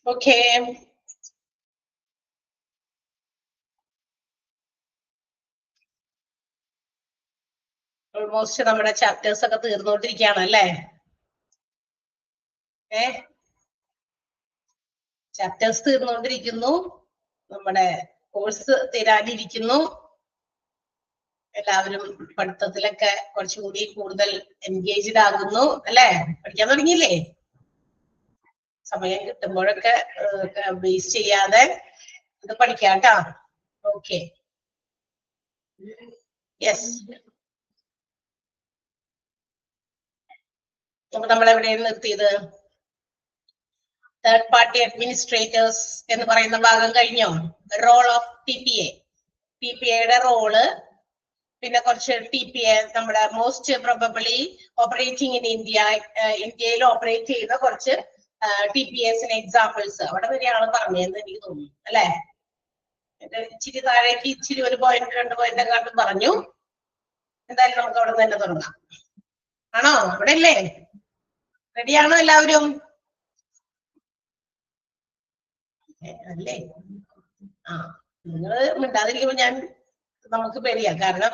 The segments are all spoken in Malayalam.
Okay. Almost നമ്മുടെ ചാപ്റ്റേഴ്സ് ഒക്കെ തീർന്നുകൊണ്ടിരിക്കുകയാണ് അല്ലേ? ചാപ്റ്റേഴ്സ് തീർന്നുകൊണ്ടിരിക്കുന്നു, നമ്മുടെ കോഴ്സ് തീരാനിരിക്കുന്നു. എല്ലാവരും പഠിത്തത്തിലൊക്കെ കുറച്ചുകൂടി കൂടുതൽ എൻഗേജ്ഡ് ആകുന്നു അല്ലേ? പഠിക്കാൻ തുടങ്ങിയില്ലേ? സമയം കിട്ടുമ്പോഴൊക്കെ വേസ്റ്റ് ചെയ്യാതെ ഇത് പഠിക്കാം കേട്ടോ. Okay, yes. അപ്പൊ നമ്മൾ എവിടെയാണ് നിർത്തിയത്? തേർഡ് പാർട്ടി അഡ്മിനിസ്ട്രേറ്റേഴ്സ് എന്ന് പറയുന്ന ഭാഗം കഴിഞ്ഞോ? റോൾ ഓഫ് TPA, TPAയുടെ റോള്, പിന്നെ കുറച്ച് TPA നമ്മുടെ most probably operating in India, ഇന്ത്യയിൽ ഓപ്പറേറ്റ് ചെയ്യുന്ന കുറച്ച് TPAസിന് എക്സാമ്പിൾസ് അവിടെ വരെയാണ് പറഞ്ഞതെന്ന് എനിക്ക് തോന്നുന്നു അല്ലെ? ഇച്ചിരി താഴേക്ക് ഇച്ചിരി 1 പോയിന്റ് 2 പോയിന്റ് കാട്ടും പറഞ്ഞു. എന്തായാലും നമുക്ക് അവിടെ തന്നെ തുടങ്ങാം. ആണോ? അവിടെ അല്ലേ? റെഡിയാണോ എല്ലാവരും? അല്ലേ? നിങ്ങള് മിണ്ടാതിരിക്കുമ്പോ നമുക്ക് പേടിയാ, കാരണം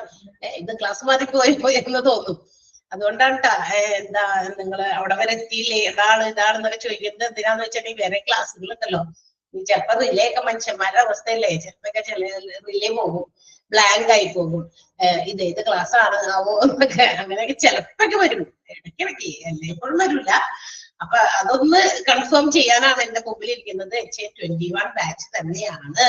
ഇത് ക്ലാസ് മാറിപ്പോയി എന്ന് തോന്നും. അതുകൊണ്ടാണ് എന്താ നിങ്ങൾ അവിടെ വരെ എത്തിയില്ലേ, ഇതാണെന്നൊക്കെ ചോദിക്കുന്നത് എന്തിനാന്ന് വെച്ചിട്ടുണ്ടെങ്കിൽ വേറെ ക്ലാസ്സുകൾ ഉണ്ടല്ലോ. ചിലപ്പോ റിലേ ഒക്കെ മനുഷ്യന്മാരുടെ അവസ്ഥയല്ലേ, ചിലപ്പോ റിലേ പോകും, ബ്ലാങ്ക് ആയി പോകും. ഇത് ക്ലാസ് ആവോ എന്നൊക്കെ അങ്ങനെയൊക്കെ ചിലപ്പൊക്കെ വരും, ഇടയ്ക്കിടയ്ക്ക് എല്ലായ്പ്പോഴും വരില്ല. അപ്പൊ അതൊന്ന് കൺഫേം ചെയ്യാനാണ് എന്റെ മുമ്പിൽ ഇരിക്കുന്നത്. HA21 ബാച്ച് തന്നെയാണ്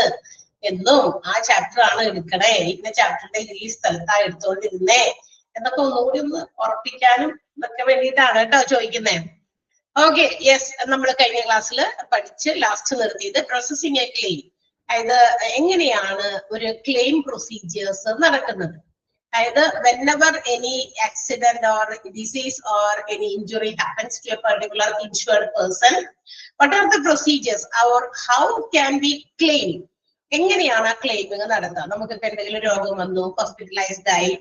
എന്നും ആ ചാപ്റ്റർ ആണ് എടുക്കണേ, ഇന്ന ചാപ്റ്ററിന്റെ ഈ സ്ഥലത്താണ് എടുത്തോണ്ടിരുന്നേ എന്നൊക്കെ ഒന്നുകൂടി ഒന്ന് ഉറപ്പിക്കാനും ഒക്കെ വേണ്ടിയിട്ടാണ് കേട്ടോ ചോദിക്കുന്നേ. Okay, yes. നമ്മൾ കഴിഞ്ഞ ക്ലാസ്സിൽ പഠിച്ച് ലാസ്റ്റ് നിർത്തിയത് പ്രോസസിങ് എ ക്ലെയിം, അതായത് എങ്ങനെയാണ് ഒരു ക്ലെയിം പ്രൊസീജിയേഴ്സ് നടക്കുന്നത്. അതായത് whenever any accident or disease or any injury happens to a particular insured person, what are the procedures or how can we claim? എങ്ങനെയാണ് ആ ക്ലെയിമിങ് നടത്തുക? നമുക്കിപ്പോ എന്തെങ്കിലും രോഗം വന്നു, ഹോസ്പിറ്റലൈസ്ഡ് ആയി,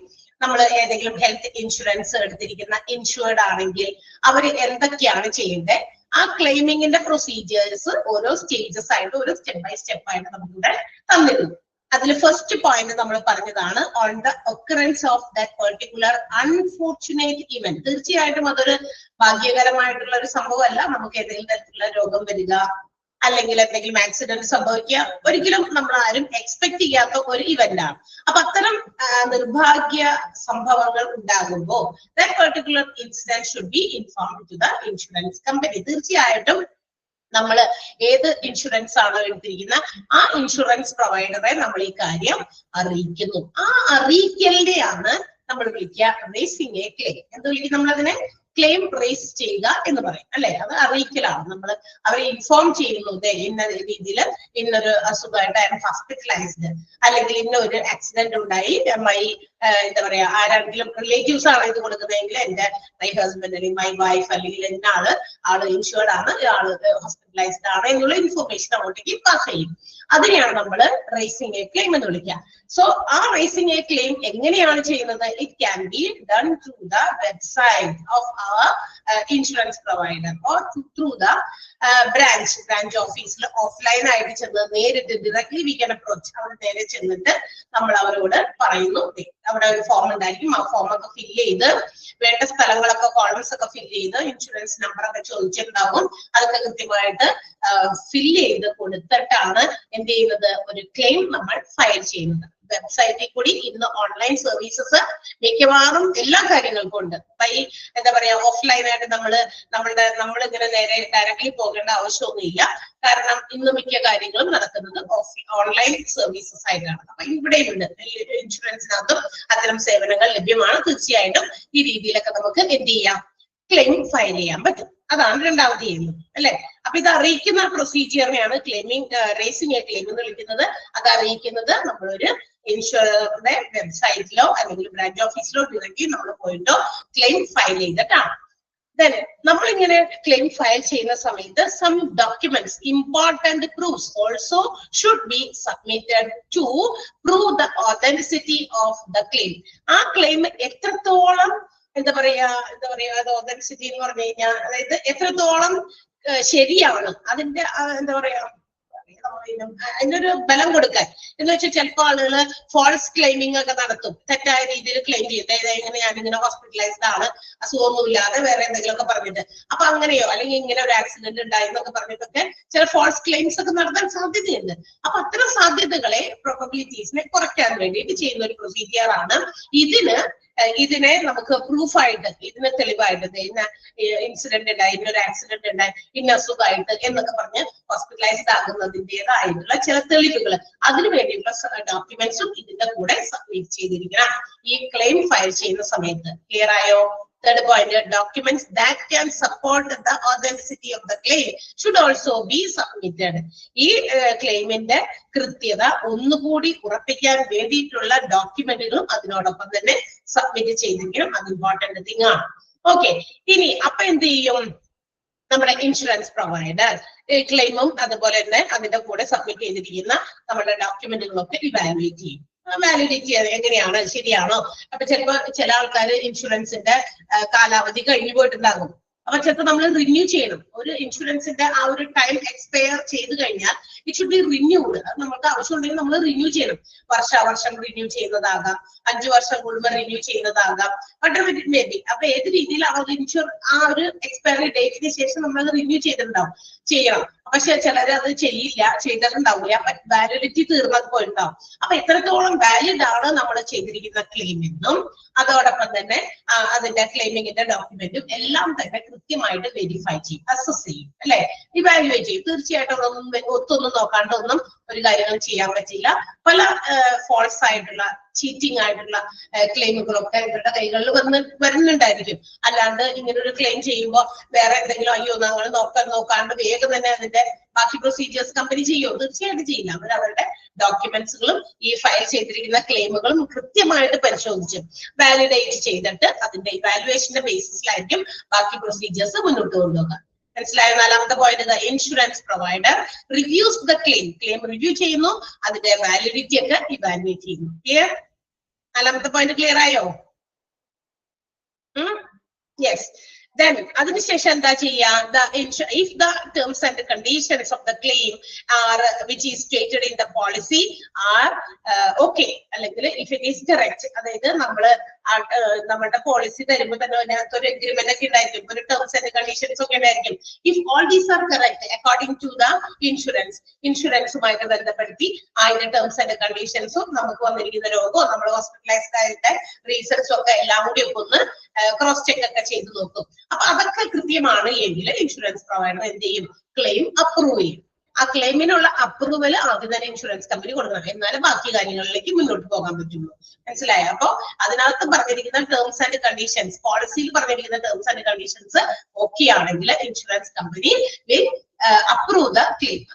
നമ്മൾ ഏതെങ്കിലും ഹെൽത്ത് ഇൻഷുറൻസ് എടുത്തിരിക്കുന്ന ഇൻഷുർഡ് ആണെങ്കിൽ അവർ എന്തൊക്കെയാണ് ചെയ്യേണ്ടത്? ആ ക്ലെയിമിങ്ങിന്റെ പ്രൊസീജിയേഴ്സ് ഓരോ സ്റ്റേജസ് ആയിട്ട്, ഒരു സ്റ്റെപ്പ് ബൈ സ്റ്റെപ്പ് ആയിട്ട് നമുക്കിവിടെ തന്നിരുന്നു. അതിൽ ഫസ്റ്റ് പോയിന്റ് നമ്മൾ പറഞ്ഞതാണ് on the occurrence of that particular unfortunate event. തീർച്ചയായിട്ടും അതൊരു ഭാഗ്യകരമായിട്ടുള്ള ഒരു സംഭവമല്ല. നമുക്ക് ഏതെങ്കിലും തരത്തിലുള്ള രോഗം വരിക, അല്ലെങ്കിൽ എന്തെങ്കിലും ആക്സിഡന്റ് സംഭവിക്കുക, ഒരിക്കലും നമ്മൾ ആരും എക്സ്പെക്ട് ചെയ്യാത്ത ഒരു ഇവന്റ് ആണ്. അപ്പൊ അത്തരം നിർഭാഗ്യ സംഭവങ്ങൾ ഉണ്ടാകുമ്പോൾ that particular incident should be informed to the insurance company. തീർച്ചയായിട്ടും നമ്മൾ ഏത് ഇൻഷുറൻസ് ആണോ എടുത്തിരിക്കുന്ന ആ ഇൻഷുറൻസ് പ്രൊവൈഡറെ നമ്മൾ ഈ കാര്യം അറിയിക്കുന്നു. ആ അറിയിക്കലിനെയാണ് നമ്മൾ വിളിക്കുക റേസിംഗ് എ ക്ലെയിം. എന്ത് വിളിക്കും നമ്മളതിനെ? ക്ലെയിം റേസ് ചെയ്യുക എന്ന് പറയും അല്ലെ? അത് അറിയിക്കലാണ്. നമ്മൾ അവരെ ഇൻഫോം ചെയ്യുന്നു, ഇന്ന രീതിയിൽ ഇന്നൊരു അസുഖമായിട്ട് ഹോസ്പിറ്റലൈസ്ഡ്, അല്ലെങ്കിൽ ഇന്നൊരു ആക്സിഡന്റ് ഉണ്ടായി, എന്താ പറയാ, ആരെങ്കിലും റിലേറ്റീവ്സ് ആണ് ഇത് കൊടുക്കുന്നതെങ്കിൽ മൈ ഹസ്ബൻഡ് അല്ലെങ്കിൽ മൈ വൈഫ് അല്ലെങ്കിൽ എന്ന ആള് ഇൻഷുർഡ് ആണ്, ആള് ഹോസ്പിറ്റലൈസ്ഡ് ആണ് എന്നുള്ള ഇൻഫോർമേഷൻ അങ്ങോട്ടേക്ക് പാസ് ചെയ്യും. അതിനെയാണ് നമ്മൾ റേസിംഗ് എ ക്ലെയിം എന്ന് വിളിക്കുക. സോ ആ റേസിംഗ് എ ക്ലെയിം എങ്ങനെയാണ് ചെയ്യുന്നത്? It can be done through the website of our insurance provider or through the branch ഓഫീസിൽ ഓഫ്ലൈൻ ആയിട്ട് ചെന്ന് നേരിട്ട് ഡയറക്ട്ലി വി ക്യാൻ അപ്രോച്ച്. അവിടെ നേരെ ചെന്നിട്ട് നമ്മൾ അവരോട് പറയുന്നു, അവിടെ ഒരു ഫോം ഉണ്ടായിരിക്കും, ആ ഫോം ഒക്കെ ഫില്ല് ചെയ്ത് വേണ്ട സ്ഥലങ്ങളൊക്കെ കോളംസ് ഒക്കെ ഫില്ല് ചെയ്ത് ഇൻഷുറൻസ് നമ്പർ ഒക്കെ ചോദിച്ചിട്ടുണ്ടാവും, അതൊക്കെ കൃത്യമായിട്ട് ഫില്ല് ചെയ്ത് കൊടുത്തിട്ടാണ് എന്ത് ചെയ്യുന്നത്? ഒരു ക്ലെയിം നമ്മൾ ഫയൽ ചെയ്യുന്നത്. വെബ്സൈറ്റിൽ കൂടി ഇന്ന് ഓൺലൈൻ സർവീസസ് മിക്കവാറും എല്ലാ കാര്യങ്ങൾക്കും ഉണ്ട്. അപ്പൊ ഈ എന്താ പറയാ, ഓഫ്ലൈൻ ആയിട്ട് നമ്മളിങ്ങനെ നേരെ ഡയറക്ട്ലി പോകേണ്ട ആവശ്യമൊന്നുമില്ല. കാരണം ഇന്ന് മിക്ക കാര്യങ്ങളും നടക്കുന്നത് ഓൺലൈൻ സർവീസസ് ആയിട്ടാണ്. അപ്പൊ ഇവിടെയുണ്ട് ഇൻഷുറൻസിനകത്തും അത്തരം സേവനങ്ങൾ ലഭ്യമാണ്. തീർച്ചയായിട്ടും ഈ രീതിയിലൊക്കെ നമുക്ക് എന്ത് ചെയ്യാം? ക്ലെയിം ഫയൽ ചെയ്യാൻ പറ്റും. അതാണ് രണ്ടാമത് ചെയ്യുന്നത് അല്ലെ. അപ്പൊ ഇത് അറിയിക്കുന്ന പ്രൊസീജിയറിനെയാണ് റേസിംഗ് എ ക്ലെയിം എന്ന് വിളിക്കുന്നത്. അത് അറിയിക്കുന്നത് നമ്മളൊരു ഇൻഷുററുടെ വെബ്സൈറ്റിലോ അല്ലെങ്കിൽ ബ്രാഞ്ച് ഓഫീസിലോ ഡയറക്റ്റ്ലി നമ്മൾ പോയിട്ടോ ക്ലെയിം ഫയൽ ചെയ്തിട്ടാണ്. Then നമ്മളിങ്ങനെ ക്ലെയിം ഫയൽ ചെയ്യുന്ന സമയത്ത് some documents important proofs also should be submitted to prove the authenticity of the claim. ആ ക്ലെയിം എത്രത്തോളം എന്താ പറയാ അത് ഓതന്റിസിറ്റി എന്ന് പറഞ്ഞു കഴിഞ്ഞാൽ അതായത് എത്രത്തോളം ശരിയാണ് അതിന്റെ എന്താ പറയാ അതിനൊരു ബലം കൊടുക്കാൻ എന്ന് വെച്ചാൽ ചിലപ്പോൾ ആളുകള് ഫോൾസ് ക്ലെയിമിംഗ് ഒക്കെ നടത്തും, തെറ്റായ രീതിയിൽ ക്ലെയിം ചെയ്യും. അതായത് ഇങ്ങനെ ഞാനിങ്ങനെ ഹോസ്പിറ്റലൈസ്ഡ് ആണ്, അസുഖമൊന്നുമില്ലാതെ വേറെ എന്തെങ്കിലുമൊക്കെ പറഞ്ഞിട്ട് അപ്പൊ അങ്ങനെയോ അല്ലെങ്കിൽ ഇങ്ങനെ ഒരു ആക്സിഡന്റ് ഉണ്ടായി എന്നൊക്കെ പറഞ്ഞിട്ടൊക്കെ ചില ഫോൾസ് ക്ലെയിംസ് ഒക്കെ നടത്താൻ സാധ്യതയുണ്ട്. അപ്പൊ അത്തരം സാധ്യതകളെ പ്രോബബിലിറ്റീസിനെ കുറയ്ക്കാൻ വേണ്ടിയിട്ട് ചെയ്യുന്ന ഒരു പ്രൊസീജിയർ ആണ്. ഇതിനെ നമുക്ക് പ്രൂഫായിട്ട് ഇതിന് തെളിവായിട്ട് ഇന്ന ഇൻസിഡന്റ് ഉണ്ടായി, ഇന്നൊരു ആക്സിഡന്റ് ഉണ്ടായി, ഇന്ന അസുഖമായിട്ട് എന്നൊക്കെ പറഞ്ഞ് ഹോസ്പിറ്റലൈസ്ഡ് ആകുന്നതിൻ്റെതായിട്ടുള്ള ചില തെളിവുകൾ അതിനു വേണ്ടിയിട്ടുള്ള ഡോക്യുമെന്റ്സും ഇതിന്റെ കൂടെ സബ്മിറ്റ് ചെയ്തിരിക്കണം ഈ ക്ലെയിം ഫയൽ ചെയ്യുന്ന സമയത്ത്. ക്ലിയർ ആയോ? Third point, documents that can support the authenticity of the claim should also be submitted. ഈ ക്ലെയിമിന്റെ കൃത്യത ഒന്നുകൂടി ഉറപ്പിക്കാൻ വേണ്ടിയിട്ടുള്ള ഡോക്യുമെന്റുകളും അതിനോടൊപ്പം തന്നെ സബ്മിറ്റ് ചെയ്തിരിക്കണം. അത് ഇമ്പോർട്ടന്റ് തിങ് ആണ്. ഓക്കെ, ഇനി അപ്പൊ എന്ത് ചെയ്യും? നമ്മുടെ ഇൻഷുറൻസ് പ്രൊവൈഡർ ക്ലെയിമും അതുപോലെ തന്നെ അതിന്റെ കൂടെ സബ്മിറ്റ് ചെയ്തിരിക്കുന്ന നമ്മുടെ ഡോക്യുമെന്റുകളൊക്കെ ഇവാലുവേറ്റ് ചെയ്യും. വാലിഡിറ്റി എങ്ങനെയാണ്, ശരിയാണോ? അപ്പൊ ചിലപ്പോ ചില ആൾക്കാർ ഇൻഷുറൻസിന്റെ കാലാവധി കഴിഞ്ഞു പോയിട്ടുണ്ടാകും. അപ്പൊ ചിലപ്പോൾ നമ്മൾ റിന്യൂ ചെയ്യണം. ഒരു ഇൻഷുറൻസിന്റെ ആ ഒരു ടൈം എക്സ്പയർ ചെയ്ത് കഴിഞ്ഞാൽ ഇറ്റ് ഷുഡ് ബി റിന്യൂഡ്. അത് നമുക്ക് ആവശ്യമുണ്ടെങ്കിൽ നമ്മൾ റിന്യൂ ചെയ്യണം. വർഷം റിന്യൂ ചെയ്യുന്നതാകാം, 5 വർഷം കൂടുമ്പോൾ renew ചെയ്യുന്നതാകാം, whatever it may be. അപ്പൊ ഏത് രീതിയിലാണ് ആ ഒരു എക്സ്പയറി ഡേറ്റിന് ശേഷം നമ്മൾ അത് റിന്യൂ ചെയ്യണം. പക്ഷെ ചിലർ അത് ചെയ്തിട്ടുണ്ടാവില്ല. വാലിഡിറ്റി തീർന്നത് പോയിട്ടുണ്ടാവും. അപ്പൊ എത്രത്തോളം വാലിഡ് ആണ് നമ്മൾ ചെയ്തിരിക്കുന്ന ക്ലെയിമെന്നും അതോടൊപ്പം തന്നെ അതിന്റെ ക്ലെയിമിങ്ങിന്റെ ഡോക്യുമെന്റും എല്ലാം തന്നെ കൃത്യമായിട്ട് വെരിഫൈ ചെയ്യും, അസസ് ചെയ്യും, അല്ലെ, ഇവാലുവേറ്റ് ചെയ്യും. തീർച്ചയായിട്ടും ഒത്തൊന്നും നോക്കാണ്ടൊന്നും ഒരു കാര്യങ്ങൾ ചെയ്യാൻ പറ്റില്ല. പല ഫോൾസ് ആയിട്ടുള്ള ചീറ്റിംഗ് ആയിട്ടുള്ള ക്ലെയിമുകളൊക്കെ ഇവരുടെ കൈകളിൽ വരുന്നുണ്ടായിരിക്കും. അല്ലാണ്ട് ഇങ്ങനെ ഒരു ക്ലെയിം ചെയ്യുമ്പോൾ വേറെ എന്തെങ്കിലും അയ്യോ ഞങ്ങൾ നോക്കാണ്ട് വേഗം തന്നെ അതിന്റെ ബാക്കി പ്രൊസീജിയേഴ്സ് കമ്പനി ചെയ്യോ? തീർച്ചയായിട്ടും ചെയ്യില്ല. അവർ അവരുടെ ഡോക്യുമെന്റ്സുകളും ഈ ഫയൽ ചെയ്തിരിക്കുന്ന ക്ലെയിമുകളും കൃത്യമായിട്ട് പരിശോധിച്ച് വാലിഡേറ്റ് ചെയ്തിട്ട് അതിന്റെ ഇവാലുവേഷന്റെ ബേസിസിലായിരിക്കും ബാക്കി പ്രൊസീജിയേഴ്സ് മുന്നോട്ട് കൊണ്ടുപോകുക. മനസ്സിലായോ? നാലാമത്തെ point, insurance provider reviews the claim review ചെയ്യുന്നു, അതിന്റെ വാലിഡിറ്റി ഒക്കെ ഇവാലുവേറ്റ് ചെയ്യുന്നു. ക്ലിയർ? നാലാമത്തെ പോയിന്റ് ക്ലിയർ ആയോ? യെസ്. Then അതിനുശേഷം എന്താ ചെയ്യാ? If the terms and conditions of the claim are which is stated in the policy are okay, അല്ലെങ്കിൽ if it is correct, അതായത് നമ്മുടെ പോളിസി തരുമ്പോൾ തന്നെ അതിനകത്തൊരു എഗ്രിമെന്റ് ഒക്കെ ഉണ്ടായിരിക്കും, ഒരു ടേംസ് ആൻഡ് കണ്ടീഷൻസ് ഒക്കെ ഉണ്ടായിരിക്കും. If all these are correct according to the ഇൻഷുറൻസുമായിട്ട് ബന്ധപ്പെടുത്തി അതിന്റെ ടേംസ് ആൻഡ് കണ്ടീഷൻസും നമുക്ക് വന്നിരിക്കുന്ന രോഗവും നമ്മൾ ഹോസ്പിറ്റലൈസ്ഡ് ആയിട്ട് റീസർച്ചും ഒക്കെ എല്ലാം കൂടി ഒക്കെ ഒന്ന് ക്രോസ് ചെക്ക് ഒക്കെ ചെയ്ത് നോക്കും. അപ്പൊ അതൊക്കെ കൃത്യമാണ് എങ്കിൽ ഇൻഷുറൻസ് പ്രൊവൈഡർ എന്ത് ചെയ്യും? ക്ലെയിം അപ്രൂവ് ചെയ്യും. ആ ക്ലെയിമിനുള്ള അപ്രൂവൽ ആദ്യം തന്നെ ഇൻഷുറൻസ് കമ്പനി കൊടുക്കണം, എന്നാലും ബാക്കി കാര്യങ്ങളിലേക്ക് മുന്നോട്ട് പോകാൻ പറ്റുള്ളൂ. മനസ്സിലായോ? അപ്പൊ അതിനകത്ത് പറഞ്ഞിരിക്കുന്ന ടേംസ് ആൻഡ് കണ്ടീഷൻസ്, പോളിസിയിൽ പറഞ്ഞിരിക്കുന്ന ടേംസ് ആൻഡ് കണ്ടീഷൻസ് ഓക്കെ ആണെങ്കിൽ insurance company will approve the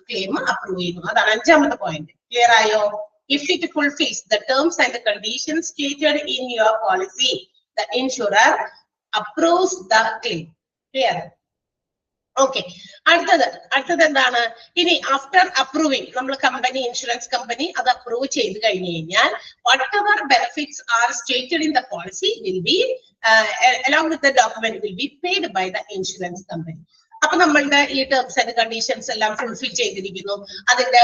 claim approve ചെയ്യുന്നു. അതാണ് അഞ്ചാമത്തെ പോയിന്റ്. ക്ലിയർ ആയോ? If it fulfills the terms and conditions stated in your policy, the insurer approves the claim. Clear? Okay. അടുത്തത് എന്താണ്? ഇനി ആഫ്റ്റർ അപ്രൂവിങ് നമ്മൾ ഇൻഷുറൻസ് കമ്പനി അത് അപ്രൂവ് ചെയ്ത് കഴിഞ്ഞു കഴിഞ്ഞാൽ whatever benefits are stated in the policy will be along with the document will be paid by the insurance company. അപ്പൊ നമ്മളുടെ ഈ ടേംസ് ആൻഡ് കണ്ടീഷൻസ് എല്ലാം ഫുൾഫിൽ ചെയ്തിരിക്കുന്നു, അതിന്റെ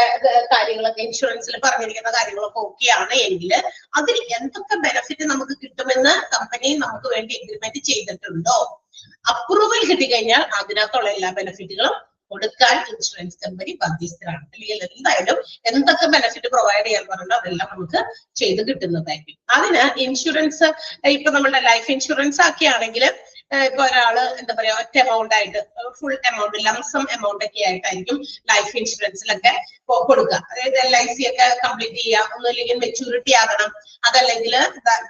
കാര്യങ്ങളൊക്കെ ഇൻഷുറൻസിൽ പറഞ്ഞിരിക്കുന്ന കാര്യങ്ങളൊക്കെ ഓക്കെ ആണ് എങ്കിൽ അതിൽ എന്തൊക്കെ ബെനിഫിറ്റ് നമുക്ക് കിട്ടുമെന്ന് കമ്പനി നമുക്ക് വേണ്ടി എഗ്രിമെന്റ് ചെയ്തിട്ടുണ്ടോ, അപ്രൂവൽ കിട്ടിക്കഴിഞ്ഞാൽ അതിനകത്തുള്ള എല്ലാ ബെനിഫിറ്റുകളും കൊടുക്കാൻ ഇൻഷുറൻസ് കമ്പനി ബാധ്യസ്ഥരാണ്. അല്ലെങ്കിൽ എന്തായാലും എന്തൊക്കെ ബെനിഫിറ്റ് പ്രൊവൈഡ് ചെയ്യാൻ പറഞ്ഞോ അതെല്ലാം നമുക്ക് ചെയ്ത് കിട്ടുന്നതായിരിക്കും. അതിന് ഇൻഷുറൻസ് ഇപ്പൊ നമ്മുടെ ലൈഫ് ഇൻഷുറൻസ് ആക്കിയാണെങ്കിൽ ഇപ്പൊ ഒരാള് എന്താ പറയാ ഒറ്റ എമൗണ്ട് ആയിട്ട് ഫുൾ എമൗണ്ട് ലംസം എമൗണ്ട് ഒക്കെ ആയിട്ടായിരിക്കും ലൈഫ് ഇൻഷുറൻസിലൊക്കെ കൊടുക്കുക. അതായത് LIC ഒക്കെ കംപ്ലീറ്റ് ചെയ്യുക, ഒന്നുമില്ലെങ്കിൽ മെച്യൂരിറ്റി ആകണം, അതല്ലെങ്കിൽ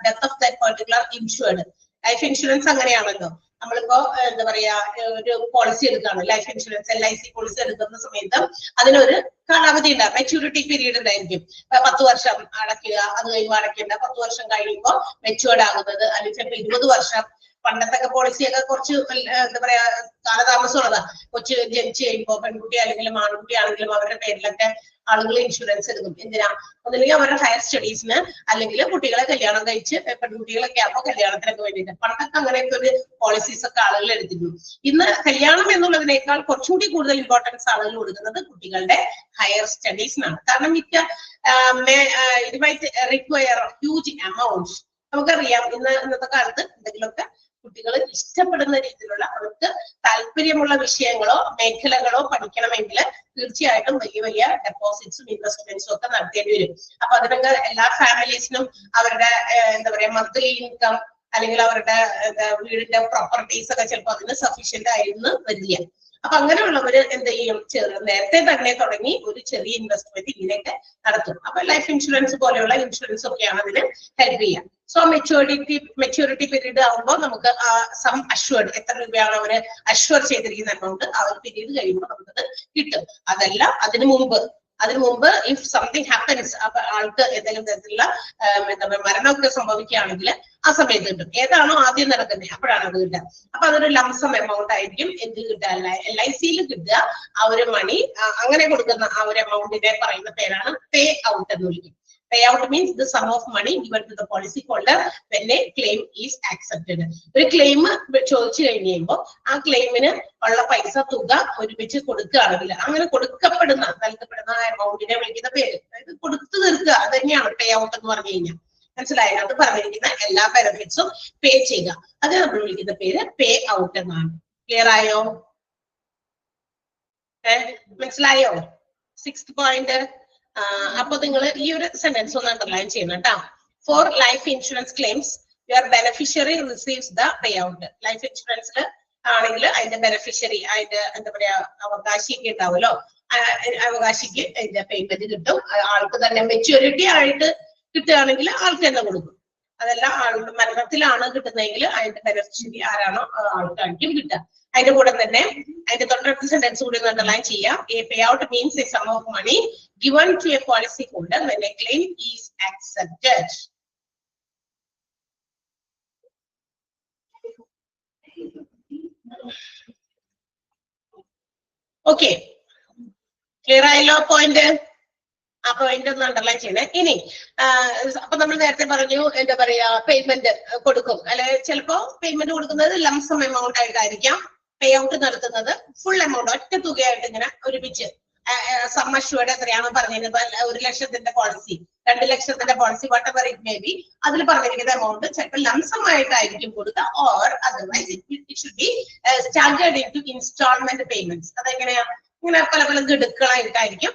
death of that particular insured life insurance അങ്ങനെയാണല്ലോ. നമ്മളിപ്പോ എന്താ പറയാ ഒരു പോളിസി എടുക്കുകയാണ്, ലൈഫ് ഇൻഷുറൻസ് LIC പോളിസി എടുക്കുന്ന സമയത്ത് അതിനൊരു കാലാവധി ഉണ്ടാകും, മെച്യൂരിറ്റി പീരീഡ് ഉണ്ടായിരിക്കും. 10 വർഷം അടയ്ക്കുക, അത് കഴിയുമ്പോൾ അടയ്ക്കേണ്ട, 10 വർഷം കഴിയുമ്പോൾ മെച്യൂർഡ് ആകുന്നത്, അല്ലെങ്കിൽ ചിലപ്പോൾ 20 വർഷം. പണ്ടത്തൊക്കെ പോളിസിയൊക്കെ കുറച്ച് എന്താ പറയാ കാലതാമസമുള്ളതാ. കൊച്ചു ജനിച്ചു കഴിയുമ്പോൾ പെൺകുട്ടി ആണെങ്കിലും ആൺകുട്ടി ആണെങ്കിലും അവരുടെ പേരിലൊക്കെ ആളുകൾ ഇൻഷുറൻസ് എടുക്കും. എന്തിനാ? ഒന്നില്ലെങ്കിൽ അവരുടെ ഹയർ സ്റ്റഡീസിന്, അല്ലെങ്കിൽ കുട്ടികളെ കല്യാണം കഴിച്ച് പെൺകുട്ടികളൊക്കെ ആകുമ്പോൾ കല്യാണത്തിനൊക്കെ വേണ്ടിയിട്ട്. പണ്ടൊക്കെ അങ്ങനെയൊക്കെ ഒരു പോളിസീസ് ഒക്കെ ആളുകൾ എടുത്തിരുന്നു. ഇന്ന് കല്യാണം എന്നുള്ളതിനേക്കാൾ കുറച്ചുകൂടി കൂടുതൽ ഇമ്പോർട്ടൻസ് ആളുകൾ കൊടുക്കുന്നത് കുട്ടികളുടെ ഹയർ സ്റ്റഡീസിനാണ്. കാരണം it might require huge amounts. നമുക്കറിയാം ഇന്നത്തെ കാലത്ത് എന്തെങ്കിലുമൊക്കെ കുട്ടികൾ ഇഷ്ടപ്പെടുന്ന രീതിയിലുള്ള, അവർക്ക് താല്പര്യമുള്ള വിഷയങ്ങളോ മേഖലകളോ പഠിക്കണമെങ്കിൽ തീർച്ചയായിട്ടും വലിയ വലിയ ഡെപ്പോസിറ്റ്സും ഇൻവെസ്റ്റ്മെന്റ്സും ഒക്കെ നടത്തേണ്ടി വരും. അപ്പൊ അതിനൊക്കെ എല്ലാ ഫാമിലീസിനും അവരുടെ എന്താ പറയാ മന്ത്ലി ഇൻകം അല്ലെങ്കിൽ അവരുടെ വീടിന്റെ പ്രോപ്പർട്ടീസ് ഒക്കെ ചിലപ്പോൾ അതിന് സഫീഷ്യന്റ് ആയിരുന്നു വരില്ല. അപ്പൊ അങ്ങനെയുള്ളവര് എന്ത് ചെയ്യും, നേരത്തെ തന്നെ തുടങ്ങി ഒരു ചെറിയ ഇൻവെസ്റ്റ്മെന്റ് ഇങ്ങനെയൊക്കെ നടത്തും. അപ്പൊ ലൈഫ് ഇൻഷുറൻസ് പോലെയുള്ള ഇൻഷുറൻസ് ഒക്കെയാണ് അതിന് ഹെൽപ്പ് ചെയ്യുക. സോ മെച്യൂരിറ്റി പീരീഡ് ആകുമ്പോൾ നമുക്ക് സം അഷ്വേർഡ്, എത്ര രൂപയാണ് അവര് അഷ്വർ ചെയ്തിരിക്കുന്ന എമൗണ്ട് ആ ഒരു പീരീഡ് കഴിയുമ്പോൾ നമുക്കത് കിട്ടും. അതല്ല അതിനു മുമ്പ് ഇഫ് സംതിങ് ഹാപ്പൻസ്, അപ്പൊ ആൾക്ക് എന്തെങ്കിലും തരത്തിലുള്ള എന്താ പറയുക മരണമൊക്കെ സംഭവിക്കുകയാണെങ്കിൽ ആ സമയത്ത് കിട്ടും. ഏതാണോ ആദ്യം നടക്കുന്നത് അപ്പോഴാണ് അത് കിട്ടുക. അപ്പൊ അതൊരു ലംസം എമൗണ്ട് ആയിരിക്കും എന്ത് കിട്ടുക, LIC-യിൽ കിട്ടുക. ആ ഒരു മണി അങ്ങനെ കൊടുക്കുന്ന ആ ഒരു എമൗണ്ടിനെ പറയുന്ന പേരാണ് പേ ഔട്ട് എന്ന് വിളിക്കും. Payout means the sum of money given to the policy holder when a claim is accepted. ഒരു ക്ലെയിം ചോദിച്ചു കഴിയുമ്പോൾ ആ ക്ലെയിമിന് ഉള്ള പൈസ തുക ഒരുമിച്ച് കൊടുക്കുകയാണെങ്കിൽ അങ്ങനെ നൽകപ്പെടുന്ന എമൗണ്ടിനെ വിളിക്കുന്ന പേര്, അതായത് കൊടുത്തു തീർക്കുക, അത് തന്നെയാണ് പേ ഔട്ട് എന്ന് പറഞ്ഞു കഴിഞ്ഞാൽ. മനസ്സിലായോ? അത് പറഞ്ഞിരിക്കുന്ന എല്ലാ ബെനിഫിറ്റ്സും പേ ചെയ്യുക, അത് നമ്മൾ വിളിക്കുന്ന പേര് പേ ഔട്ട് എന്നാണ്. ക്ലിയർ ആയോ? മനസ്സിലായോ? 6th point. അപ്പൊ നിങ്ങൾ ഈ ഒരു സെന്റൻസ് ഒന്ന് അണ്ടർലൈൻ ചെയ്യണം കേട്ടോ. For life insurance claims your beneficiary receives the payout. Life ഇൻഷുറൻസിൽ ആണെങ്കിൽ അതിന്റെ ബെനിഫിഷ്യറി, അതിന്റെ എന്താ പറയാ അവകാശിയൊക്കെ ഉണ്ടാവുമല്ലോ, അവകാശിക്ക് അതിന്റെ പേയ്മെന്റ് കിട്ടും. ആൾക്ക് തന്നെ മെച്യൂരിറ്റി ആയിട്ട് കിട്ടുകയാണെങ്കിൽ ആൾക്ക് തന്നെ കൊടുക്കും. അതല്ല ആളുടെ മരണത്തിലാണ് കിട്ടുന്നതെങ്കിൽ അതിന്റെ ബെനിഫിഷ്യറി ആരാണോ ആൾക്കാർക്കും കിട്ടുക. അതിന്റെ കൂടെ തന്നെ അതിന്റെ തൊട്ടടുത്ത സെന്റൻസ് കൂടി അണ്ടർലൈൻ ചെയ്യാം. A pay out means a sum of money given to a policy holder when a claim is accepted. Okay, clear ആയല്ലോ പോയിന്റ്? ആ പോയിന്റ് ഒന്ന് അണ്ടർലൈൻ ചെയ്യണേ. ഇനി അപ്പൊ നമ്മൾ നേരത്തെ പറഞ്ഞു എന്താ പറയാ പേയ്മെന്റ് കൊടുക്കും, അല്ലെ ചിലപ്പോ പേയ്മെന്റ് കൊടുക്കുന്നത് ലംസം എമൗണ്ട് ആയിട്ടായിരിക്കാം, പേ ഔട്ട് നടത്തുന്നത് ഫുൾ എമൗണ്ട് ഒറ്റ തുകയായിട്ട് ഇങ്ങനെ ഒരുമിച്ച്. സം അഷ്വേർഡ് എത്രയാണോ പറഞ്ഞിരുന്നത്, 1 ലക്ഷത്തിന്റെ പോളിസി, 2 ലക്ഷത്തിന്റെ policy, whatever it may be, അതിൽ പറഞ്ഞിരിക്കുന്ന എമൗണ്ട് ചിലപ്പോൾ ലംസം ആയിട്ടായിരിക്കും കൊടുക്കുക, or otherwise it should be standard into installment payments. അതെങ്ങനെയാ? ഇങ്ങനെ പല പല ഗഡുക്കളായിട്ടായിരിക്കും.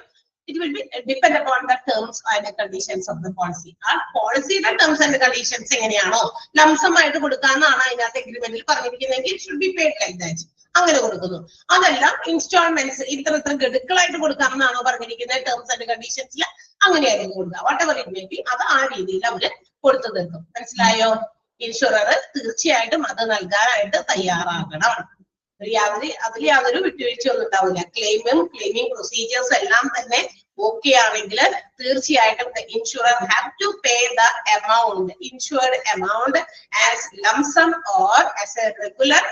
It will be depend upon the terms and the conditions of the policy. ആ പോളിസിയുടെ ടേംസ് ആൻഡ് കണ്ടീഷൻസ് എങ്ങനെയാണോ ലംസമായിട്ട് കൊടുക്കാന്നാണ് അതിനകത്ത് എഗ്രിമെന്റിൽ പറഞ്ഞിരിക്കുന്നതെങ്കിൽ should be paid like that, അങ്ങനെ കൊടുക്കുന്നു. അതല്ല ഇൻസ്റ്റാൾമെന്റ്സ് ഇത്ര ഗഡുക്കളായിട്ട് കൊടുക്കാമെന്നാണോ പറഞ്ഞിരിക്കുന്നത് ടേംസ് ആൻഡ് കണ്ടീഷൻസിൽ, അങ്ങനെയായിരിക്കും കൊടുക്കുക. വാട്ടെവർ ഇറ്റ് മേ ബി, അത് ആ രീതിയിൽ അവര് കൊടുത്തു തീർക്കും. മനസ്സിലായോ? ഇൻഷുറർ തീർച്ചയായിട്ടും അത് നൽകാനായിട്ട് തയ്യാറാകണം. അതിൽ യാതൊരു വിട്ടുവീഴ്ചയൊന്നും ഉണ്ടാവില്ല. ക്ലെയിമിംഗ് പ്രൊസീജിയേഴ്സ് എല്ലാം തന്നെ ഓക്കെ ആണെങ്കിൽ തീർച്ചയായിട്ടും insurer have to pay the amount, insured amount as lump sum or as a regular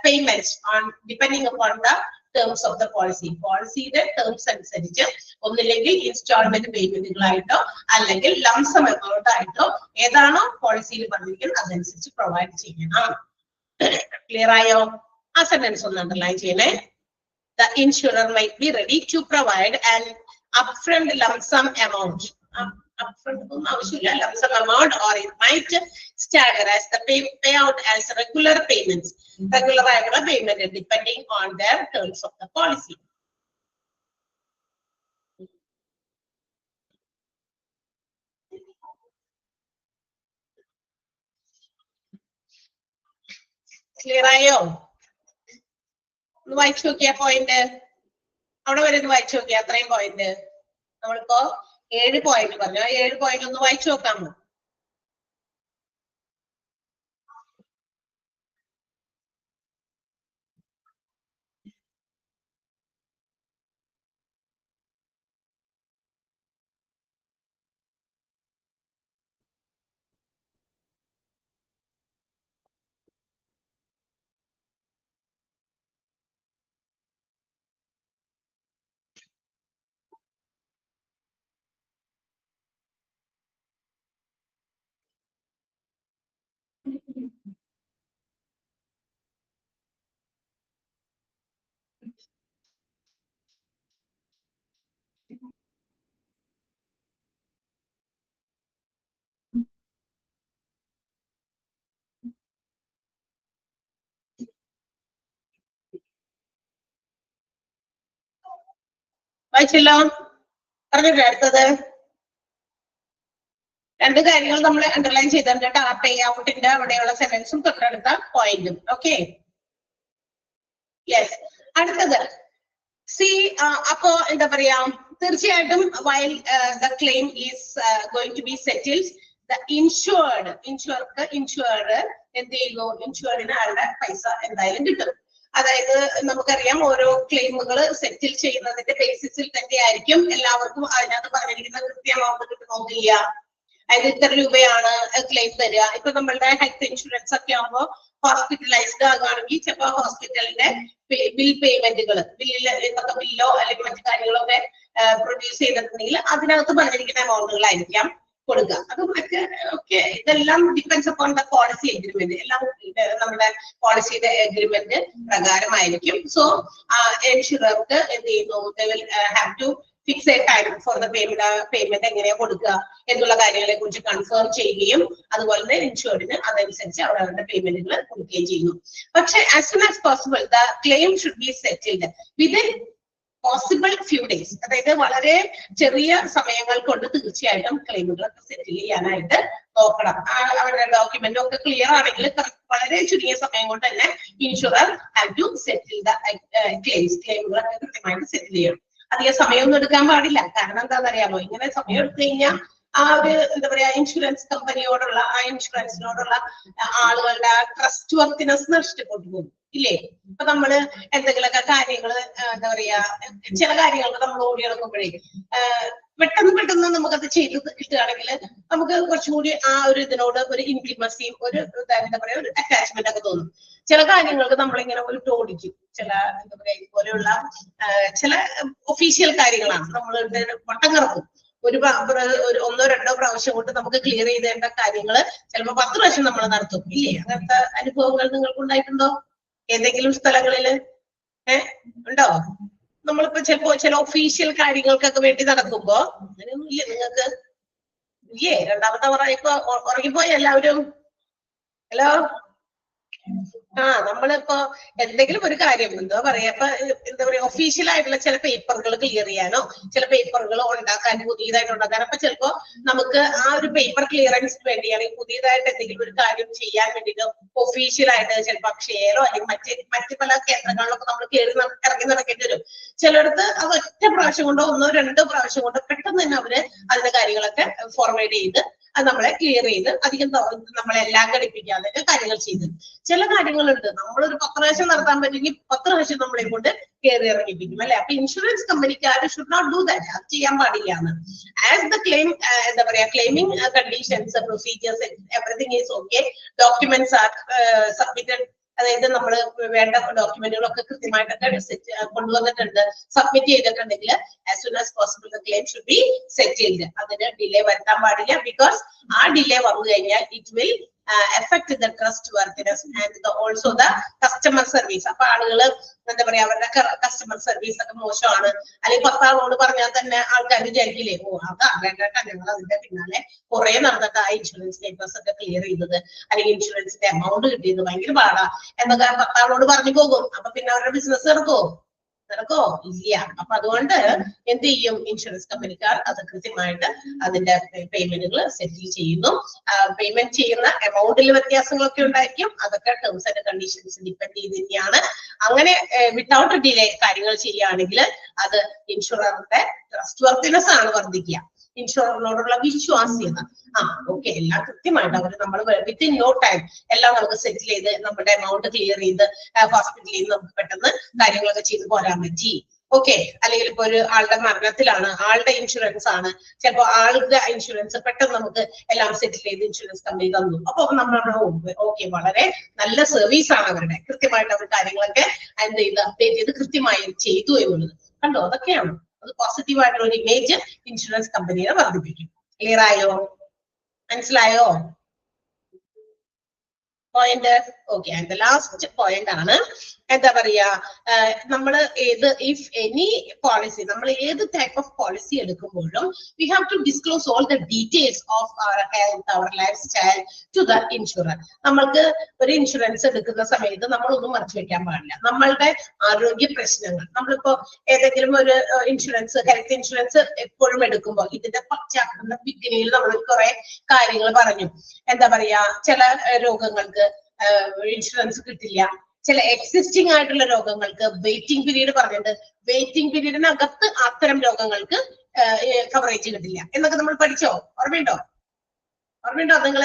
payment on depending upon the terms of the policy. പോളിസിയുടെ ടേംസ് അനുസരിച്ച് ഒന്നില്ലെങ്കിൽ ഇൻസ്റ്റാൾമെന്റ് പേയ്മെന്റുകളായിട്ടോ അല്ലെങ്കിൽ ലംസം എമൗണ്ട് ആയിട്ടോ ഏതാണോ പോളിസിയിൽ പറഞ്ഞിരിക്കുന്നത് അതനുസരിച്ച് പ്രൊവൈഡ് ചെയ്യണം. ക്ലിയർ ആയോ? ആ സെന്റൻസ് ഒന്ന് അണ്ടർലൈൻ ചെയ്യണേ. The insurer might be ready to provide an upfront lump sum amount. Upfront ആവശ്യമില്ല, lump sum amount, or it might stagger as the payout as regular payments. Regular ആയിട്ടുള്ള payment depending on their terms of the policy. Clear ആയോ? ഒന്ന് വായിച്ചു നോക്കിയ പോയിന്റ്, അവിടെ വരെ ഒന്ന് വായിച്ചു നോക്കിയ അത്രയും പോയിന്റ്. നമ്മളിപ്പോ 7 പോയിന്റ് പറഞ്ഞു, ആ 7 പോയിന്റ് ഒന്ന് വായിച്ചു നോക്കാമോ? വായിച്ചല്ലോ, പറഞ്ഞില്ലേ അടുത്തത്? രണ്ട് കാര്യങ്ങൾ നമ്മൾ അണ്ടർലൈൻ ചെയ്തിട്ടുണ്ട്, പേ ഔട്ടിന്റെ അവിടെയുള്ള സെന്റൻസും തൊട്ടടുത്ത പോയിന്റും. Okay, yes. അടുത്തത് സി, അപ്പോ എന്താ പറയാ, തീർച്ചയായിട്ടും while the claim is going to be settled, the insured എന്ത് ചെയ്യുന്നു, ഇൻഷുർഡിന് ആളുടെ പൈസ എന്തായാലും കിട്ടും. അതായത് നമുക്കറിയാം ഓരോ ക്ലെയിമുകൾ സെറ്റിൽ ചെയ്യുന്നതിന്റെ ബേസിസിൽ തന്നെയായിരിക്കും എല്ലാവർക്കും അതിനകത്ത് പറഞ്ഞിരിക്കുന്ന കൃത്യ എമൗണ്ട് കിട്ടുന്നില്ല. അതായത് ഇത്ര രൂപയാണ് ക്ലെയിം തരിക. ഇപ്പൊ നമ്മളുടെ ഹെൽത്ത് ഇൻഷുറൻസ് ഒക്കെ ആകുമ്പോൾ ഹോസ്പിറ്റലൈസ്ഡ് ആകുകയാണെങ്കിൽ ചിലപ്പോൾ ഹോസ്പിറ്റലിന്റെ ബിൽ പേയ്മെന്റുകൾ, ബില്ലോ അല്ലെങ്കിൽ മറ്റു കാര്യങ്ങളോ ഒക്കെ പ്രൊഡ്യൂസ് ചെയ്തിട്ടുണ്ടെങ്കിൽ അതിനകത്ത് പറഞ്ഞിരിക്കുന്ന എമൗണ്ടുകളായിരിക്കാം കൊടുക്കുക. അതൊക്കെ ഓക്കെ, ഇതെല്ലാം depends upon the policy agreement, എല്ലാം നമ്മുടെ പോളിസിയുടെ എഗ്രിമെന്റ് പ്രകാരമായിരിക്കും. സോ ഇൻഷുറർക്ക് എന്ത് ചെയ്യുന്നു, they will have to fix a time for the payment എങ്ങനെയാ കൊടുക്കുക എന്നുള്ള കാര്യങ്ങളെ കുറിച്ച് കൺഫേം ചെയ്യുകയും അതുപോലെ തന്നെ ഇൻഷുർഡിന് അതനുസരിച്ച് അവരുടെ പേയ്മെന്റുകൾ കൊടുക്കുകയും ചെയ്യുന്നു. പക്ഷെ as soon as possible the claim should be settled within possible few days. അതായത് വളരെ ചെറിയ സമയങ്ങൾ കൊണ്ട് തീർച്ചയായിട്ടും ക്ലെയിമുകളൊക്കെ സെറ്റിൽ ചെയ്യാനായിട്ട് നോക്കണം. അവരുടെ ഡോക്യുമെന്റും ഒക്കെ ക്ലിയർ ആണെങ്കിൽ വളരെ ചുരുങ്ങിയ സമയം കൊണ്ട് തന്നെ insurer have to settle the ക്ലെയിമുകളൊക്കെ കൃത്യമായിട്ട് സെറ്റിൽ ചെയ്യണം. അധികം സമയമൊന്നും എടുക്കാൻ പാടില്ല. കാരണം എന്താണെന്നറിയാമോ, ഇങ്ങനെ സമയം എടുത്തു കഴിഞ്ഞാൽ ആ ഒരു എന്താ പറയാ ഇൻഷുറൻസ് കമ്പനിയോടുള്ള, ആ ഇൻഷുറൻസിനോടുള്ള ആളുകളുടെ ട്രസ്റ്റ് വർത്തിനെസ് നഷ്ടപ്പെട്ടു പോകും, ഇല്ലേ? ഇപ്പൊ നമ്മള് എന്തെങ്കിലുമൊക്കെ കാര്യങ്ങള് എന്താ പറയാ, ചില കാര്യങ്ങൾക്ക് നമ്മൾ ഓടി നടക്കുമ്പോഴേ പെട്ടെന്ന് നമുക്കത് ചെയ്ത് കിട്ടുകയാണെങ്കിൽ നമുക്ക് കുറച്ചും കൂടി ആ ഒരു ഇതിനോട് ഒരു ഇന്റിമസിയും ഒരു എന്താ പറയാ ഒരു അറ്റാച്ച്മെന്റ് ഒക്കെ തോന്നും. ചില കാര്യങ്ങൾക്ക് നമ്മളിങ്ങനെ ഒരു ഓടിക്കും. ചില എന്താ പറയാ ഇതുപോലെയുള്ള ചില ഒഫീഷ്യൽ കാര്യങ്ങളാണ്, നമ്മൾ വട്ടം കറക്കും. ഒരു ഒന്നോ രണ്ടോ പ്രാവശ്യം കൊണ്ട് നമുക്ക് ക്ലിയർ ചെയ്തേണ്ട കാര്യങ്ങള് ചിലപ്പോ 10 പ്രാവശ്യം നമ്മൾ നടത്തും, ഇല്ലേ? അങ്ങനത്തെ അനുഭവങ്ങൾ നിങ്ങൾക്ക് ഉണ്ടായിട്ടുണ്ടോ ഏതെങ്കിലും സ്ഥലങ്ങളില്? ഉണ്ടോ? നമ്മളിപ്പോ ചില ഒഫീഷ്യൽ കാര്യങ്ങൾക്കൊക്കെ വേണ്ടി നടക്കുമ്പോ അങ്ങനെയൊന്നും ഇല്ലേ നിങ്ങൾക്ക്? ഇല്ലേ? രണ്ടാമത്തെ ഇപ്പൊ ഉറങ്ങിപ്പോയി എല്ലാവരും? ഹലോ, നമ്മളിപ്പോ എന്തെങ്കിലും ഒരു കാര്യം എന്താ പറയാ, ഇപ്പൊ എന്താ പറയാ ഒഫീഷ്യൽ ആയിട്ടുള്ള ചില പേപ്പറുകൾ ക്ലിയർ ചെയ്യാനോ ചില പേപ്പറുകൾ ഉണ്ടാക്കാൻ, പുതിയതായിട്ട് ഉണ്ടാക്കാൻ, അപ്പൊ ചിലപ്പോ നമുക്ക് ആ ഒരു പേപ്പർ ക്ലിയറൻസിന് വേണ്ടിയാണെങ്കിൽ പുതിയതായിട്ട് എന്തെങ്കിലും ഒരു കാര്യം ചെയ്യാൻ വേണ്ടിയിട്ട് ഒഫീഷ്യൽ ആയിട്ട് ചിലപ്പോൾ അക്ഷയയിലോ അല്ലെങ്കിൽ മറ്റു പല കേന്ദ്രങ്ങളിലൊക്കെ നമ്മൾ ഇറങ്ങി നടക്കേണ്ടി വരും. ചിലടത്ത് അത് ഒറ്റ പ്രാവശ്യം കൊണ്ടോ ഒന്നോ രണ്ടോ പ്രാവശ്യം കൊണ്ടോ പെട്ടെന്ന് തന്നെ അവര് അതിന്റെ കാര്യങ്ങളൊക്കെ ഫോർവേഡ് ചെയ്ത് അത് നമ്മളെ ക്ലിയർ ചെയ്ത് അധികം നമ്മളെല്ലാം ഘടിപ്പിക്കാതെ കാര്യങ്ങൾ ചെയ്ത്. ചില കാര്യങ്ങളുണ്ട് നമ്മളൊരു 10 പ്രാവശ്യം നടത്താൻ പറ്റുമെങ്കിൽ 10 പ്രാവശ്യം നമ്മളെ കൊണ്ട് കയറി ഇറങ്ങിപ്പിക്കും, അല്ലെ? അപ്പൊ ഇൻഷുറൻസ് കമ്പനിക്കാർ ഷുഡ് നോട്ട് ഡു ദാറ്റ്. അത് ചെയ്യാൻ പാടില്ല എന്ന്. ആസ് ദ ക്ലെയിം എന്താ പറയാ claiming conditions, procedures, everything is okay, documents are submitted, അതായത് നമ്മൾ വേണ്ട ഡോക്യുമെന്റുകളൊക്കെ കൃത്യമായിട്ടൊക്കെ കൊണ്ടുവന്നിട്ടുണ്ട്, സബ്മിറ്റ് ചെയ്തിട്ടുണ്ടെങ്കിൽ as soon as possible the claim should be settled. അതിന് ഡിലേ വരുത്താൻ പാടില്ല. ബിക്കോസ് ആ ഡിലേ വന്നു കഴിഞ്ഞാൽ it will affect the trustworthiness and also the customer service. അപ്പൊ ആളുകള് എന്താ പറയാ അവരുടെ കസ്റ്റമർ സർവീസ് ഒക്കെ മോശമാണ്, അല്ലെങ്കിൽ 10 ആളോട് പറഞ്ഞാൽ തന്നെ ആൾക്കാർ വിചാരിക്കില്ലേ, അതാ വേണ്ടട്ടാ ഞങ്ങൾ അതിന്റെ പിന്നാലെ കുറെ നടന്നിട്ട് ആ ഇൻഷുറൻസ് പേപ്പേഴ്സ് ഒക്കെ ക്ലിയർ ചെയ്തത് അല്ലെങ്കിൽ ഇൻഷുറൻസിന്റെ എമൗണ്ട് കിട്ടിയത് ഭയങ്കര പാടാ എന്നൊക്കെ 10 ആളോട് പറഞ്ഞു പോകും. അപ്പൊ പിന്നെ അവരുടെ ബിസിനസ് നടക്കോ ഇല്ല. അപ്പൊ അതുകൊണ്ട് എന്ത് ചെയ്യും, ഇൻഷുറൻസ് കമ്പനിക്കാർ അത് കൃത്യമായിട്ട് അതിന്റെ പേയ്മെന്റുകൾ സെറ്റിൽ ചെയ്യുന്നു. പേയ്മെന്റ് ചെയ്യുന്ന എമൗണ്ടിൽ വ്യത്യാസങ്ങളൊക്കെ ഉണ്ടായിരിക്കും, അതൊക്കെ ടേംസ് ആൻഡ് കണ്ടീഷൻസ് ഡിപ്പെൻഡ് ചെയ്ത് തന്നെയാണ്. അങ്ങനെ വിത്തൗട്ട് ഡിലേ കാര്യങ്ങൾ ചെയ്യുകയാണെങ്കിൽ അത് ഇൻഷുററിന്റെ ട്രസ്റ്റ് വർത്തിനെസ് ആണ് വർദ്ധിക്കുക, ഇൻഷുററിനോടുള്ള വിശ്വാസ്യത. ഓക്കെ, എല്ലാം കൃത്യമായിട്ട് അവർ നമ്മൾ വിത്തിൻ നോ ടൈം എല്ലാം നമുക്ക് സെറ്റിൽ ചെയ്ത് നമ്മുടെ എമൗണ്ട് ക്ലിയർ ചെയ്ത് ഹോസ്പിറ്റലിൽ നിന്ന് നമുക്ക് പെട്ടെന്ന് കാര്യങ്ങളൊക്കെ ചെയ്ത് പോരാൻ പറ്റി. ഓക്കെ, അല്ലെങ്കിൽ ഇപ്പൊ ഒരു ആളുടെ മരണത്തിലാണ്, ആളുടെ ഇൻഷുറൻസ് ആണ്, ചിലപ്പോ ആളുടെ ഇൻഷുറൻസ് പെട്ടെന്ന് നമുക്ക് എല്ലാം സെറ്റിൽ ചെയ്ത് ഇൻഷുറൻസ് കമ്പനി തന്നു. അപ്പൊ നമ്മൾ ഓക്കെ, വളരെ നല്ല സർവീസ് ആണ് അവരുടെ, കൃത്യമായിട്ട് അവർ കാര്യങ്ങളൊക്കെ എന്ത് ചെയ്ത് അപ്ഡേറ്റ് ചെയ്ത് കൃത്യമായി ചെയ്തു എന്നുള്ളത് കണ്ടോ. അതൊക്കെയാണ് അത് പോസിറ്റീവായിട്ടുള്ള ഒരു ഇമേജ് ഇൻഷുറൻസ് കമ്പനിയെ വർദ്ധിപ്പിക്കും. ക്ലിയർ ആയോ? മനസ്സിലായോ? Point. Okay, and last point ആണ് എന്താ പറയാ, നമ്മൾ ഇഫ് എനി പോളിസി, നമ്മൾ ഏത് ടൈപ്പ് ഓഫ് പോളിസി എടുക്കുമ്പോഴും we have to disclose all the details of our health, our lifestyle to the insurer. നമ്മൾക്ക് ഒരു ഇൻഷുറൻസ് എടുക്കുന്ന സമയത്ത് നമ്മളൊന്നും മറച്ചു വെക്കാൻ പാടില്ല. നമ്മളുടെ ആരോഗ്യ പ്രശ്നങ്ങൾ, നമ്മളിപ്പോ ഏതെങ്കിലും ഒരു ഇൻഷുറൻസ്, ഹെൽത്ത് ഇൻഷുറൻസ് എപ്പോഴും എടുക്കുമ്പോൾ ഇതിന്റെ ബിഗിനിങ്ങിൽ നമ്മൾ കുറെ കാര്യങ്ങൾ പറഞ്ഞു. എന്താ പറയാ, ചില രോഗങ്ങൾക്ക് ഇൻഷുറൻസ് കിട്ടില്ല, ചില എക്സിസ്റ്റിംഗ് ആയിട്ടുള്ള രോഗങ്ങൾക്ക് വെയിറ്റിംഗ് പീരീഡ് പറഞ്ഞിട്ട് വെയിറ്റിംഗ് പീരീഡിനകത്ത് അത്തരം രോഗങ്ങൾക്ക് കവറേജ് കിട്ടില്ല എന്നൊക്കെ നമ്മൾ പഠിച്ചോ? ഓർമ്മയുണ്ടോ? നിങ്ങൾ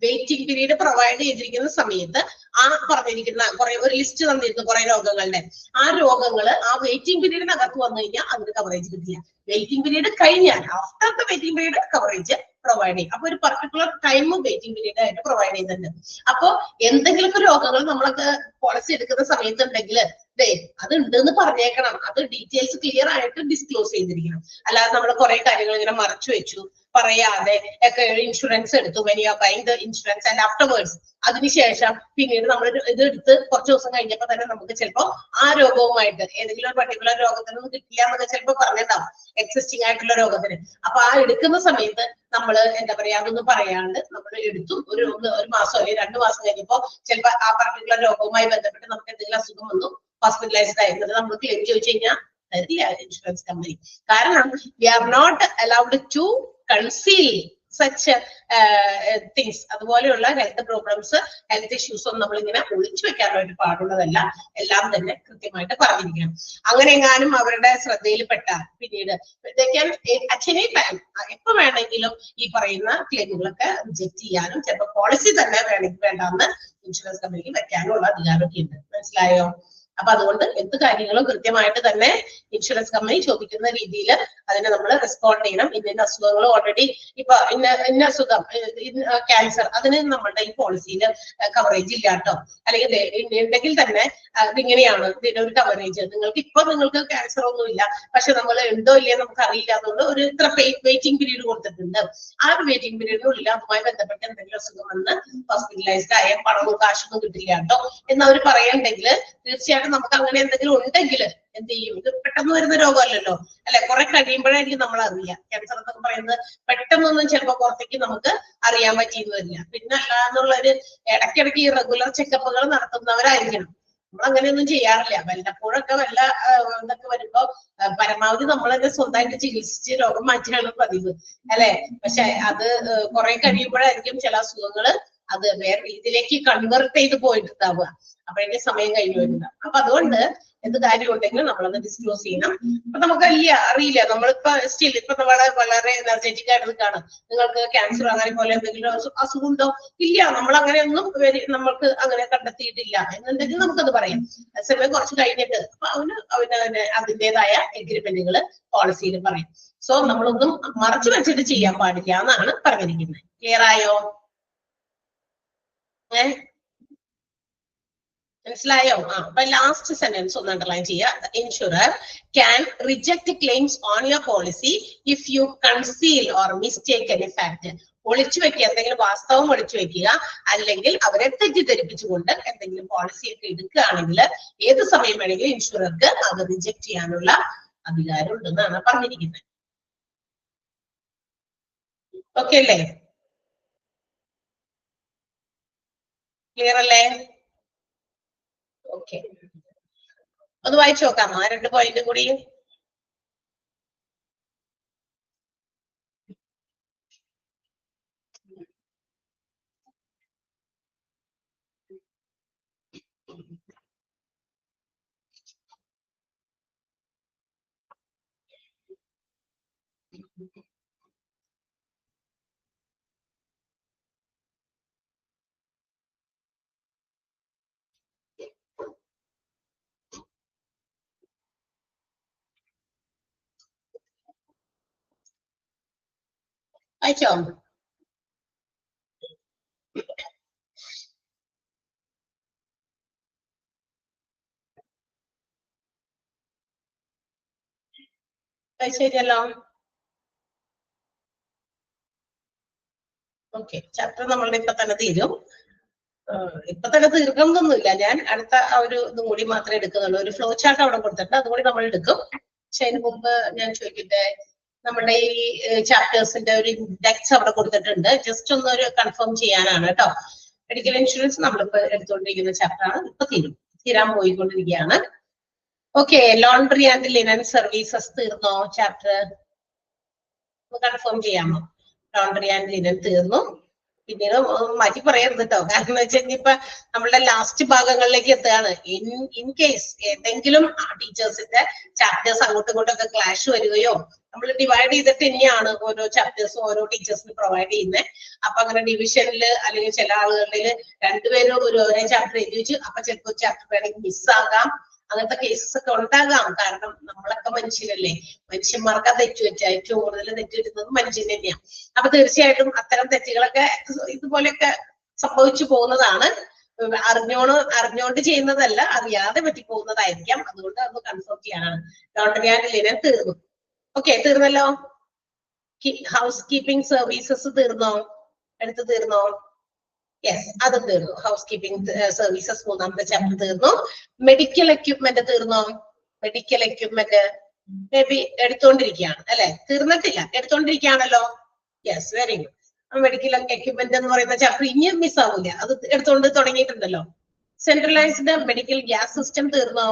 വെയിറ്റിംഗ് പീരീഡ് പ്രൊവൈഡ് ചെയ്തിരിക്കുന്ന സമയത്ത് ആ പറഞ്ഞിരിക്കുന്ന ഒരു ലിസ്റ്റ് തന്നിരുന്നു കുറെ രോഗങ്ങളുടെ. ആ രോഗങ്ങള് ആ വെയിറ്റിംഗ് പീരീഡിനകത്ത് വന്നു കഴിഞ്ഞാൽ അതിന് കവറേജ് കിട്ടില്ല. വെയിറ്റിംഗ് പീരീഡ് കഴിഞ്ഞാൽ after the waiting period coverage provide ചെയ്യും. അപ്പൊ ഒരു പർട്ടിക്കുലർ ടൈം വെയിറ്റിംഗ് പീരീഡ് ആയിട്ട് പ്രൊവൈഡ് ചെയ്യുന്നുണ്ട്. അപ്പൊ എന്തെങ്കിലുമൊക്കെ രോഗങ്ങൾ നമ്മളൊക്കെ പോളിസി എടുക്കുന്ന സമയത്ത് ഉണ്ടെങ്കിൽ അത് ഉണ്ടെന്ന് പറഞ്ഞേക്കണം. അത് ഡീറ്റെയിൽസ് ക്ലിയർ ആയിട്ട് ഡിസ്ക്ലോസ് ചെയ്തിരിക്കണം. അല്ലാതെ നമ്മൾ കുറെ കാര്യങ്ങൾ ഇങ്ങനെ മറച്ചു വെച്ചു പറയാതെ ഒക്കെ ഇൻഷുറൻസ് എടുത്തു, when you are buying the insurance and afterwards, അതിനുശേഷം പിന്നീട് നമ്മൾ ഇത് എടുത്ത് കുറച്ച് ദിവസം കഴിഞ്ഞപ്പോ തന്നെ നമുക്ക് ചിലപ്പോ ആ രോഗവുമായിട്ട് ഏതെങ്കിലും ഒരു പർട്ടിക്കുലർ രോഗത്തിനൊന്നും കിട്ടില്ല എന്നൊക്കെ ചിലപ്പോൾ പറഞ്ഞിട്ടുണ്ടാവും, എക്സിസ്റ്റിംഗ് ആയിട്ടുള്ള രോഗത്തിന്. അപ്പൊ ആ എടുക്കുന്ന സമയത്ത് നമ്മൾ എന്താ പറയാ, അതൊന്നും പറയാണ്ട് നമ്മൾ എടുത്തു, ഒരു മാസം അല്ലെങ്കിൽ 2 മാസം കഴിഞ്ഞപ്പോ ചിലപ്പോ ആ പർട്ടിക്കുലർ രോഗവുമായി ബന്ധപ്പെട്ട് നമുക്ക് എന്തെങ്കിലും അസുഖം വന്നു, ഹോസ്പിറ്റലൈസ്ഡ് ആയിരുന്നത്, നമ്മൾ ക്ലെയിം ചോദിച്ചു കഴിഞ്ഞാൽ തരില്ല ഇൻഷുറൻസ് കമ്പനി. കാരണം we are not allowed to conceal such things. അതുപോലെയുള്ള ഹെൽത്ത് പ്രോബ്ലംസ്, ഹെൽത്ത് ഇഷ്യൂസ് ഒന്നും നമ്മളിങ്ങനെ ഒളിച്ചു വെക്കാനായിട്ട് പാടുള്ളതല്ല. എല്ലാം തന്നെ കൃത്യമായിട്ട് പറഞ്ഞിരിക്കണം. അങ്ങനെ എങ്ങാനും അവരുടെ ശ്രദ്ധയിൽപ്പെട്ടാൽ പിന്നീട് എപ്പോ വേണമെങ്കിലും ഈ പറയുന്ന ക്ലെയിമുകളൊക്കെ റിജക്ട് ചെയ്യാനും ചിലപ്പോൾ പോളിസി തന്നെ വേണ്ടാന്ന് ഇൻഷുറൻസ് കമ്പനിക്ക് വെക്കാനുള്ള അധികാരമൊക്കെ ഉണ്ട്. മനസ്സിലായോ? അപ്പൊ അതുകൊണ്ട് എന്ത് കാര്യങ്ങളും കൃത്യമായിട്ട് തന്നെ ഇൻഷുറൻസ് കമ്പനി ചോദിക്കുന്ന രീതിയിൽ അതിനെ നമ്മൾ റെസ്പോണ്ട് ചെയ്യണം. ഇന്ന അസുഖങ്ങൾ ഓൾറെഡി ഇപ്പൊ ഇന്ന അസുഖം, ക്യാൻസർ, അതിന് നമ്മളുടെ ഈ പോളിസിയിൽ കവറേജ് ഇല്ല കേട്ടോ, അല്ലെങ്കിൽ ഉണ്ടെങ്കിൽ തന്നെ ഇതിങ്ങനെയാണ് ഇതിനൊരു കവറേജ്. നിങ്ങൾക്ക് ക്യാൻസർ ഒന്നും ഇല്ല, പക്ഷെ നമ്മൾ ഉണ്ടോ ഇല്ലേ നമുക്ക് അറിയില്ല, അതുകൊണ്ട് ഒരു ഇത്ര വെയിറ്റിംഗ് പീരീഡ് കൊടുത്തിട്ടുണ്ട്. ആ ഒരു വെയിറ്റിംഗ് പീരീഡിനുള്ളിൽ അതുമായി ബന്ധപ്പെട്ട് എന്തെങ്കിലും അസുഖം വന്ന് ഹോസ്പിറ്റലൈസ്ഡ് ആയ പണമോ കാശൊന്നും കിട്ടില്ല കേട്ടോ എന്ന് അവർ പറയുന്നുണ്ടെങ്കിൽ തീർച്ചയായിട്ടും നമുക്ക് അങ്ങനെ എന്തെങ്കിലും ഉണ്ടെങ്കിൽ എന്ത് ചെയ്യും? ഇത് പെട്ടെന്ന് വരുന്ന രോഗമല്ലല്ലോ, അല്ലെ? കുറെ കഴിയുമ്പോഴായിരിക്കും നമ്മൾ അറിയാം. ക്യാൻസർ എന്നൊക്കെ പറയുന്നത് പെട്ടെന്നൊന്നും ചിലപ്പോൾ പുറത്തേക്ക് നമുക്ക് അറിയാൻ പറ്റിയെന്ന് വരില്ല. പിന്നെ അല്ലാന്നുള്ളൊരു ഇടയ്ക്കിടയ്ക്ക് ഈ റെഗുലർ ചെക്കപ്പുകൾ നടത്തുന്നവരായിരിക്കണം. നമ്മൾ അങ്ങനെയൊന്നും ചെയ്യാറില്ല. വല്ലപ്പോഴൊക്കെ വല്ല ഇതൊക്കെ വരുമ്പോ പരമാവധി നമ്മൾ തന്നെ സ്വന്തമായിട്ട് ചികിത്സിച്ച് രോഗം മാറ്റിയാണ് പതിവ്, അല്ലെ? പക്ഷെ അത് കുറെ കഴിയുമ്പോഴായിരിക്കും ചില അസുഖങ്ങള് അത് വേറെ രീതിയിലേക്ക് കൺവെർട്ട് ചെയ്ത് പോയിട്ടുണ്ടാവുക. അപ്പോഴേക്കും സമയം കഴിഞ്ഞു വരുന്നുണ്ടാവും. അപ്പൊ അതുകൊണ്ട് എന്ത് കാര്യം ഉണ്ടെങ്കിലും നമ്മളത് ഡിസ്ക്ലോസ് ചെയ്യണം. അപ്പൊ നമുക്ക് അറിയില്ല, നമ്മളിപ്പോ സ്റ്റിൽ ഇപ്പൊ വളരെ എനർജറ്റിക് ആയിട്ട് കാണാം. നിങ്ങൾക്ക് ക്യാൻസർ അങ്ങനെ പോലെ എന്തെങ്കിലും അസുഖം ഉണ്ടോ? ഇല്ല, നമ്മൾ അങ്ങനെയൊന്നും നമ്മൾക്ക് അങ്ങനെ കണ്ടെത്തിയിട്ടില്ല എന്നുണ്ടെങ്കിൽ നമുക്കത് പറയാം. അതേസമയം കുറച്ച് കഴിഞ്ഞിട്ട് അവന് അതിൻ്റെതായ എഗ്രിമെന്റുകൾ പോളിസിയിൽ പറയും. സോ നമ്മളൊന്നും മറച്ചു വെച്ചിട്ട് ചെയ്യാൻ പാടില്ല എന്നാണ് പറഞ്ഞിരിക്കുന്നത്. ക്ലിയർ ആയോ? മനസ്സിലായോ? അപ്പൊ ലാസ്റ്റ് സെന്റൻസ് ഒന്ന് അണ്ടർലൈൻ ചെയ്യുക. Insurer can reject claims on your policy if you conceal or mistake any fact. ഒളിച്ചു വെക്കുക, എന്തെങ്കിലും വാസ്തവം ഒളിച്ചു വെക്കുക, അല്ലെങ്കിൽ അവരെ തെറ്റിദ്ധരിപ്പിച്ചുകൊണ്ട് എന്തെങ്കിലും പോളിസി ഒക്കെ എടുക്കുകയാണെങ്കിൽ ഏത് സമയം വേണമെങ്കിലും ഇൻഷുറർക്ക് അത് റിജക്ട് ചെയ്യാനുള്ള അധികാരം ഉണ്ടെന്നാണ് പറഞ്ഞിരിക്കുന്നത്. ഓക്കെ അല്ലേ? ക്ലിയർ അല്ലേ? ഓക്കെ, ഒന്ന് വായിച്ചു നോക്കാമോ ആ 2 പോയിന്റ് കൂടി? വായിച്ചോ? ശരിയല്ലോ? ഓക്കെ, ചാപ്റ്റർ നമ്മളുടെ ഇപ്പൊ തന്നെ തീരും. ഇപ്പൊ തന്നെ തീർക്കണമെന്നൊന്നുമില്ല. ഞാൻ അടുത്ത ഒരു ഇതും കൂടി മാത്രമേ എടുക്കുന്നുള്ളൂ. ഒരു ഫ്ലോ ചാർട്ട് അവിടെ കൊടുത്തിട്ടുണ്ട്, അതുകൂടി നമ്മൾ എടുക്കും. പക്ഷെ അതിന് മുമ്പ് ഞാൻ ചോദിക്കട്ടെ, നമ്മുടെ ഈ ചാപ്റ്റേഴ്സിന്റെ ഒരു ഇൻഡെക്സ് അവിടെ കൊടുത്തിട്ടുണ്ട്. ജസ്റ്റ് ഒന്ന് ഒരു കൺഫേം ചെയ്യാനാണ് കേട്ടോ. മെഡിക്കൽ ഇൻഷുറൻസ് നമ്മളിപ്പോ എടുത്തുകൊണ്ടിരിക്കുന്ന ചാപ്റ്റർ ആണ്. ഇപ്പൊ തീരാൻ പോയിക്കൊണ്ടിരിക്കുകയാണ്. Okay, laundry and linen services തീർന്നോ ചാപ്റ്റർ? കൺഫേം ചെയ്യാമോ? ലോണ്ടറി ആൻഡ് ലിനൻ തീർന്നു. പിന്നീട് മാറ്റി പറയരുത് കേട്ടോ. കാരണം എന്ന് വെച്ചാൽ ഇനിയിപ്പൊ നമ്മളുടെ ലാസ്റ്റ് ഭാഗങ്ങളിലേക്ക് എത്തുകയാണ്. ഇൻ കേസ് ഏതെങ്കിലും ടീച്ചേഴ്സിന്റെ ചാപ്റ്റേഴ്സ് അങ്ങോട്ടും ഇങ്ങോട്ടും ഒക്കെ ക്ലാഷ് വരികയോ, നമ്മൾ ഡിവൈഡ് ചെയ്തിട്ട് തന്നെയാണ് ഓരോ ചാപ്റ്റേഴ്സും ഓരോ ടീച്ചേഴ്സിന് പ്രൊവൈഡ് ചെയ്യുന്നത്. അപ്പൊ അങ്ങനെ ഡിവിഷനിൽ അല്ലെങ്കിൽ ചില ആളുകളിൽ രണ്ടുപേരും ഒരേ ചാപ്റ്റർ എഴുതി വെച്ച് അപ്പൊ ചിലപ്പോൾ ചാപ്റ്റർ വേണമെങ്കിൽ മിസ്സാകാം. അങ്ങനത്തെ കേസസ് ഒക്കെ ഉണ്ടാകാം. കാരണം നമ്മളൊക്കെ മനുഷ്യരല്ലേ, മനുഷ്യന്മാർക്ക് തെറ്റ് പറ്റുക. ഏറ്റവും കൂടുതൽ തെറ്റ് പറ്റുന്നത് മനുഷ്യൻ തന്നെയാണ്. അപ്പൊ തീർച്ചയായിട്ടും അത്തരം തെറ്റുകളൊക്കെ ഇതുപോലെയൊക്കെ സംഭവിച്ചു പോകുന്നതാണ്. അറിഞ്ഞുകൊണ്ട് ചെയ്യുന്നതല്ല, അറിയാതെ പറ്റിപ്പോകുന്നതായിരിക്കാം. അതുകൊണ്ട് അത് കൺഫേം ചെയ്യാനാണ്. ലോണ്ടറി ആൻഡ് ലിനൻ തീർന്നു. ഓക്കെ, തീർന്നല്ലോ. ഹൗസ് കീപ്പിംഗ് സർവീസസ് തീർന്നോ? എടുത്ത് തീർന്നോ? യെസ്, അത് തീർന്നു. ഹൗസ് കീപ്പിംഗ് സർവീസസ് മൂന്നാമത്തെ ചാപ്റ്റർ തീർന്നു. മെഡിക്കൽ എക്യുപ്മെന്റ് തീർന്നോ? മെഡിക്കൽ എക്യുപ്മെന്റ് മേ ബി എടുത്തോണ്ടിരിക്കുകയാണ് അല്ലെ? തീർന്നിട്ടില്ല, എടുത്തോണ്ടിരിക്കുകയാണല്ലോ. Yes, very good. Medical equipment എന്ന് പറയുന്ന ചാപ്റ്റർ ഇനിയും മിസ് ആവില്ല, അത് എടുത്തോണ്ട് തുടങ്ങിയിട്ടുണ്ടല്ലോ. സെൻട്രലൈസ്ഡ് മെഡിക്കൽ ഗ്യാസ് സിസ്റ്റം തീർന്നോ?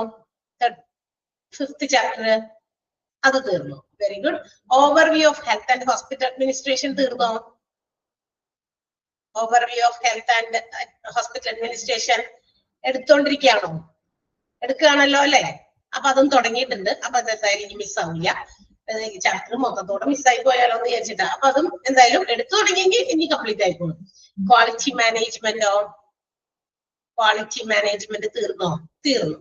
ഫിഫ്ത്ത് ചാപ്റ്റർ അത് തീർന്നു. Very good. Overview of health and hospital administration തീർന്നോ? Overview of health and hospital administration എടുത്തോണ്ടിരിക്കുകയാണോ? എടുക്കുകയാണല്ലോ അല്ലെ? അപ്പൊ അതും തുടങ്ങിയിട്ടുണ്ട്. അപ്പൊ അതെന്തായാലും ഇനി മിസ് ആവില്ല. ചാപ്റ്റർ മൊത്തത്തോടെ മിസ്സായി പോയാലോ എന്ന് വിചാരിച്ചിട്ടാ. അപ്പൊ അതും എന്തായാലും എടുത്തു തുടങ്ങിയെങ്കിൽ ഇനി കംപ്ലീറ്റ് ആയിക്കോളും. ക്വാളിറ്റി മാനേജ്മെന്റോ? ക്വാളിറ്റി മാനേജ്മെന്റ് തീർന്നോ? തീർന്നു.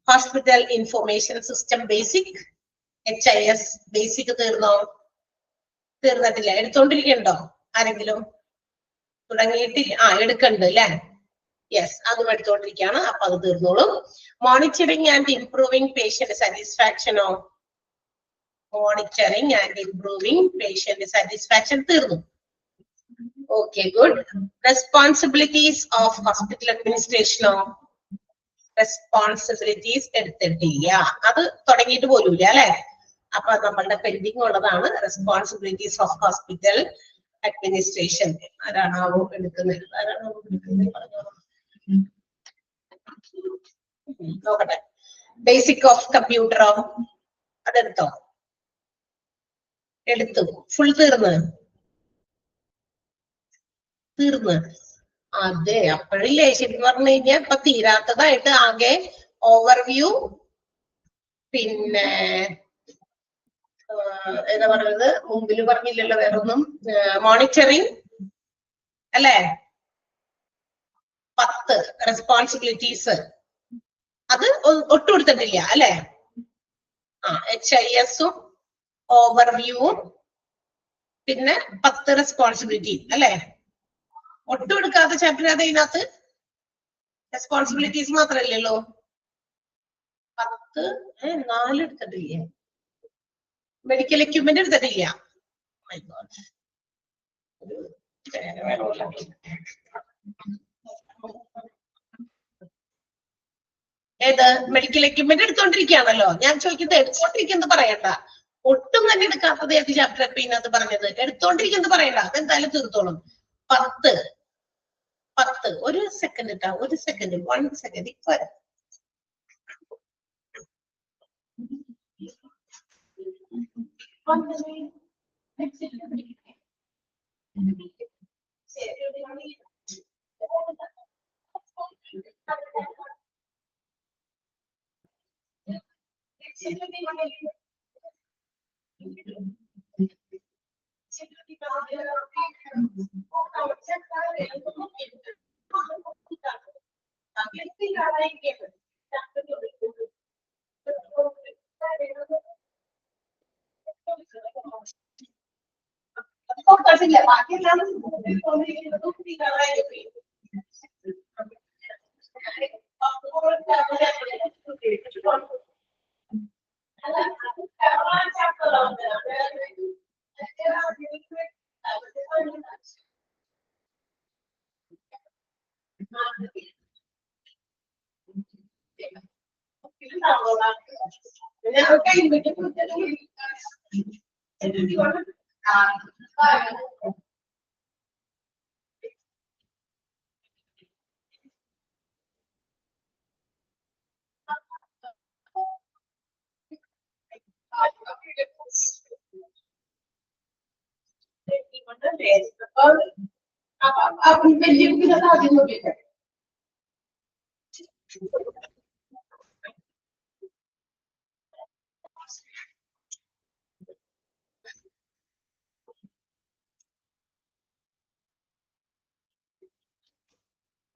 Hospital information system basic HIS basic തീർന്നോ? തീർന്നിട്ടില്ല, എടുത്തോണ്ടിരിക്കണ്ടോ ആരെങ്കിലും? തുടങ്ങിയിട്ടില്ല. എടുക്കണ്ട് അല്ലെ? യെസ്, അതും എടുത്തോണ്ടിരിക്കുകയാണ്. അപ്പൊ അത് തീർന്നോളും. മോണിറ്ററിങ് ആൻഡ് ഇംപ്രൂവിംഗ് പേഷ്യന്റ് സാറ്റിസ്ഫാക്ഷനോ? Monitoring and improving patient satisfaction തീർന്നു. Okay, good. Responsibilities of hospital അഡ്മിനിസ്ട്രേഷനോ? റെസ്പോൺസിബിലിറ്റീസ് എടുത്തിട്ടില്ല, അത് തുടങ്ങിയിട്ട് പോലുമില്ല അല്ലെ? അപ്പൊ നമ്മളുടെ പെൻഡിങ് ഉള്ളതാണ് റെസ്പോൺസിബിലിറ്റീസ് ഓഫ് ഹോസ്പിറ്റൽ അഡ്മിനിസ്ട്രേഷൻ. ആരാണാവോ എടുക്കുന്നത്? നോക്കട്ടെ. ബേസിക് ഓഫ് കമ്പ്യൂട്ടറോ? അതെടുത്തോ? എടുത്തു. ഫുൾ തീർന്ന്. അതെ, അപ്പോഴില്ലേ ശരിക്കും പറഞ്ഞു കഴിഞ്ഞാൽ ഇപ്പൊ തീരാത്തതായിട്ട് ആകെ ഓവർവ്യൂ, പിന്നെ എന്താ പറയുന്നത്, മുമ്പിൽ പറഞ്ഞില്ലല്ലോ വേറൊന്നും. മോണിറ്ററിങ് അല്ലെ? 10 റെസ്പോൺസിബിലിറ്റീസ് അത് ഒട്ടും എടുത്തിട്ടില്ല അല്ലെ? HIS-ഉം ഓവർവ്യൂവും പിന്നെ 10 റെസ്പോൺസിബിലിറ്റി അല്ലെ? ഒട്ടും എടുക്കാത്ത ചാപ്റ്റർ അത്. ഇതിനകത്ത് റെസ്പോൺസിബിലിറ്റീസ് മാത്രമല്ലല്ലോ. 10 4 എടുത്തിട്ടില്ലേ? മെഡിക്കൽ എക്യുപ്മെന്റ് എടുത്തിട്ടില്ല. ഏത്? മെഡിക്കൽ എക്യുപ്മെന്റ് എടുത്തോണ്ടിരിക്കുകയാണല്ലോ. ഞാൻ ചോദിക്കുന്നത് എടുത്തോണ്ടിരിക്കുന്നത് പറയണ്ട. ഒട്ടും തന്നെ എടുക്കാത്തത് ഏത് ചാപ്റ്റർ ഇപ്പൊ ഇതിനകത്ത് പറഞ്ഞത്? എടുത്തോണ്ടിരിക്കുന്നത് പറയണ്ട, അതെന്തായാലും തീർത്തോളും. 10 ഒരു സെക്കൻഡ് ഇട്ടാ, ഒരു സെക്കൻഡ്, 1 സെക്കൻഡ്. ഇപ്പൊ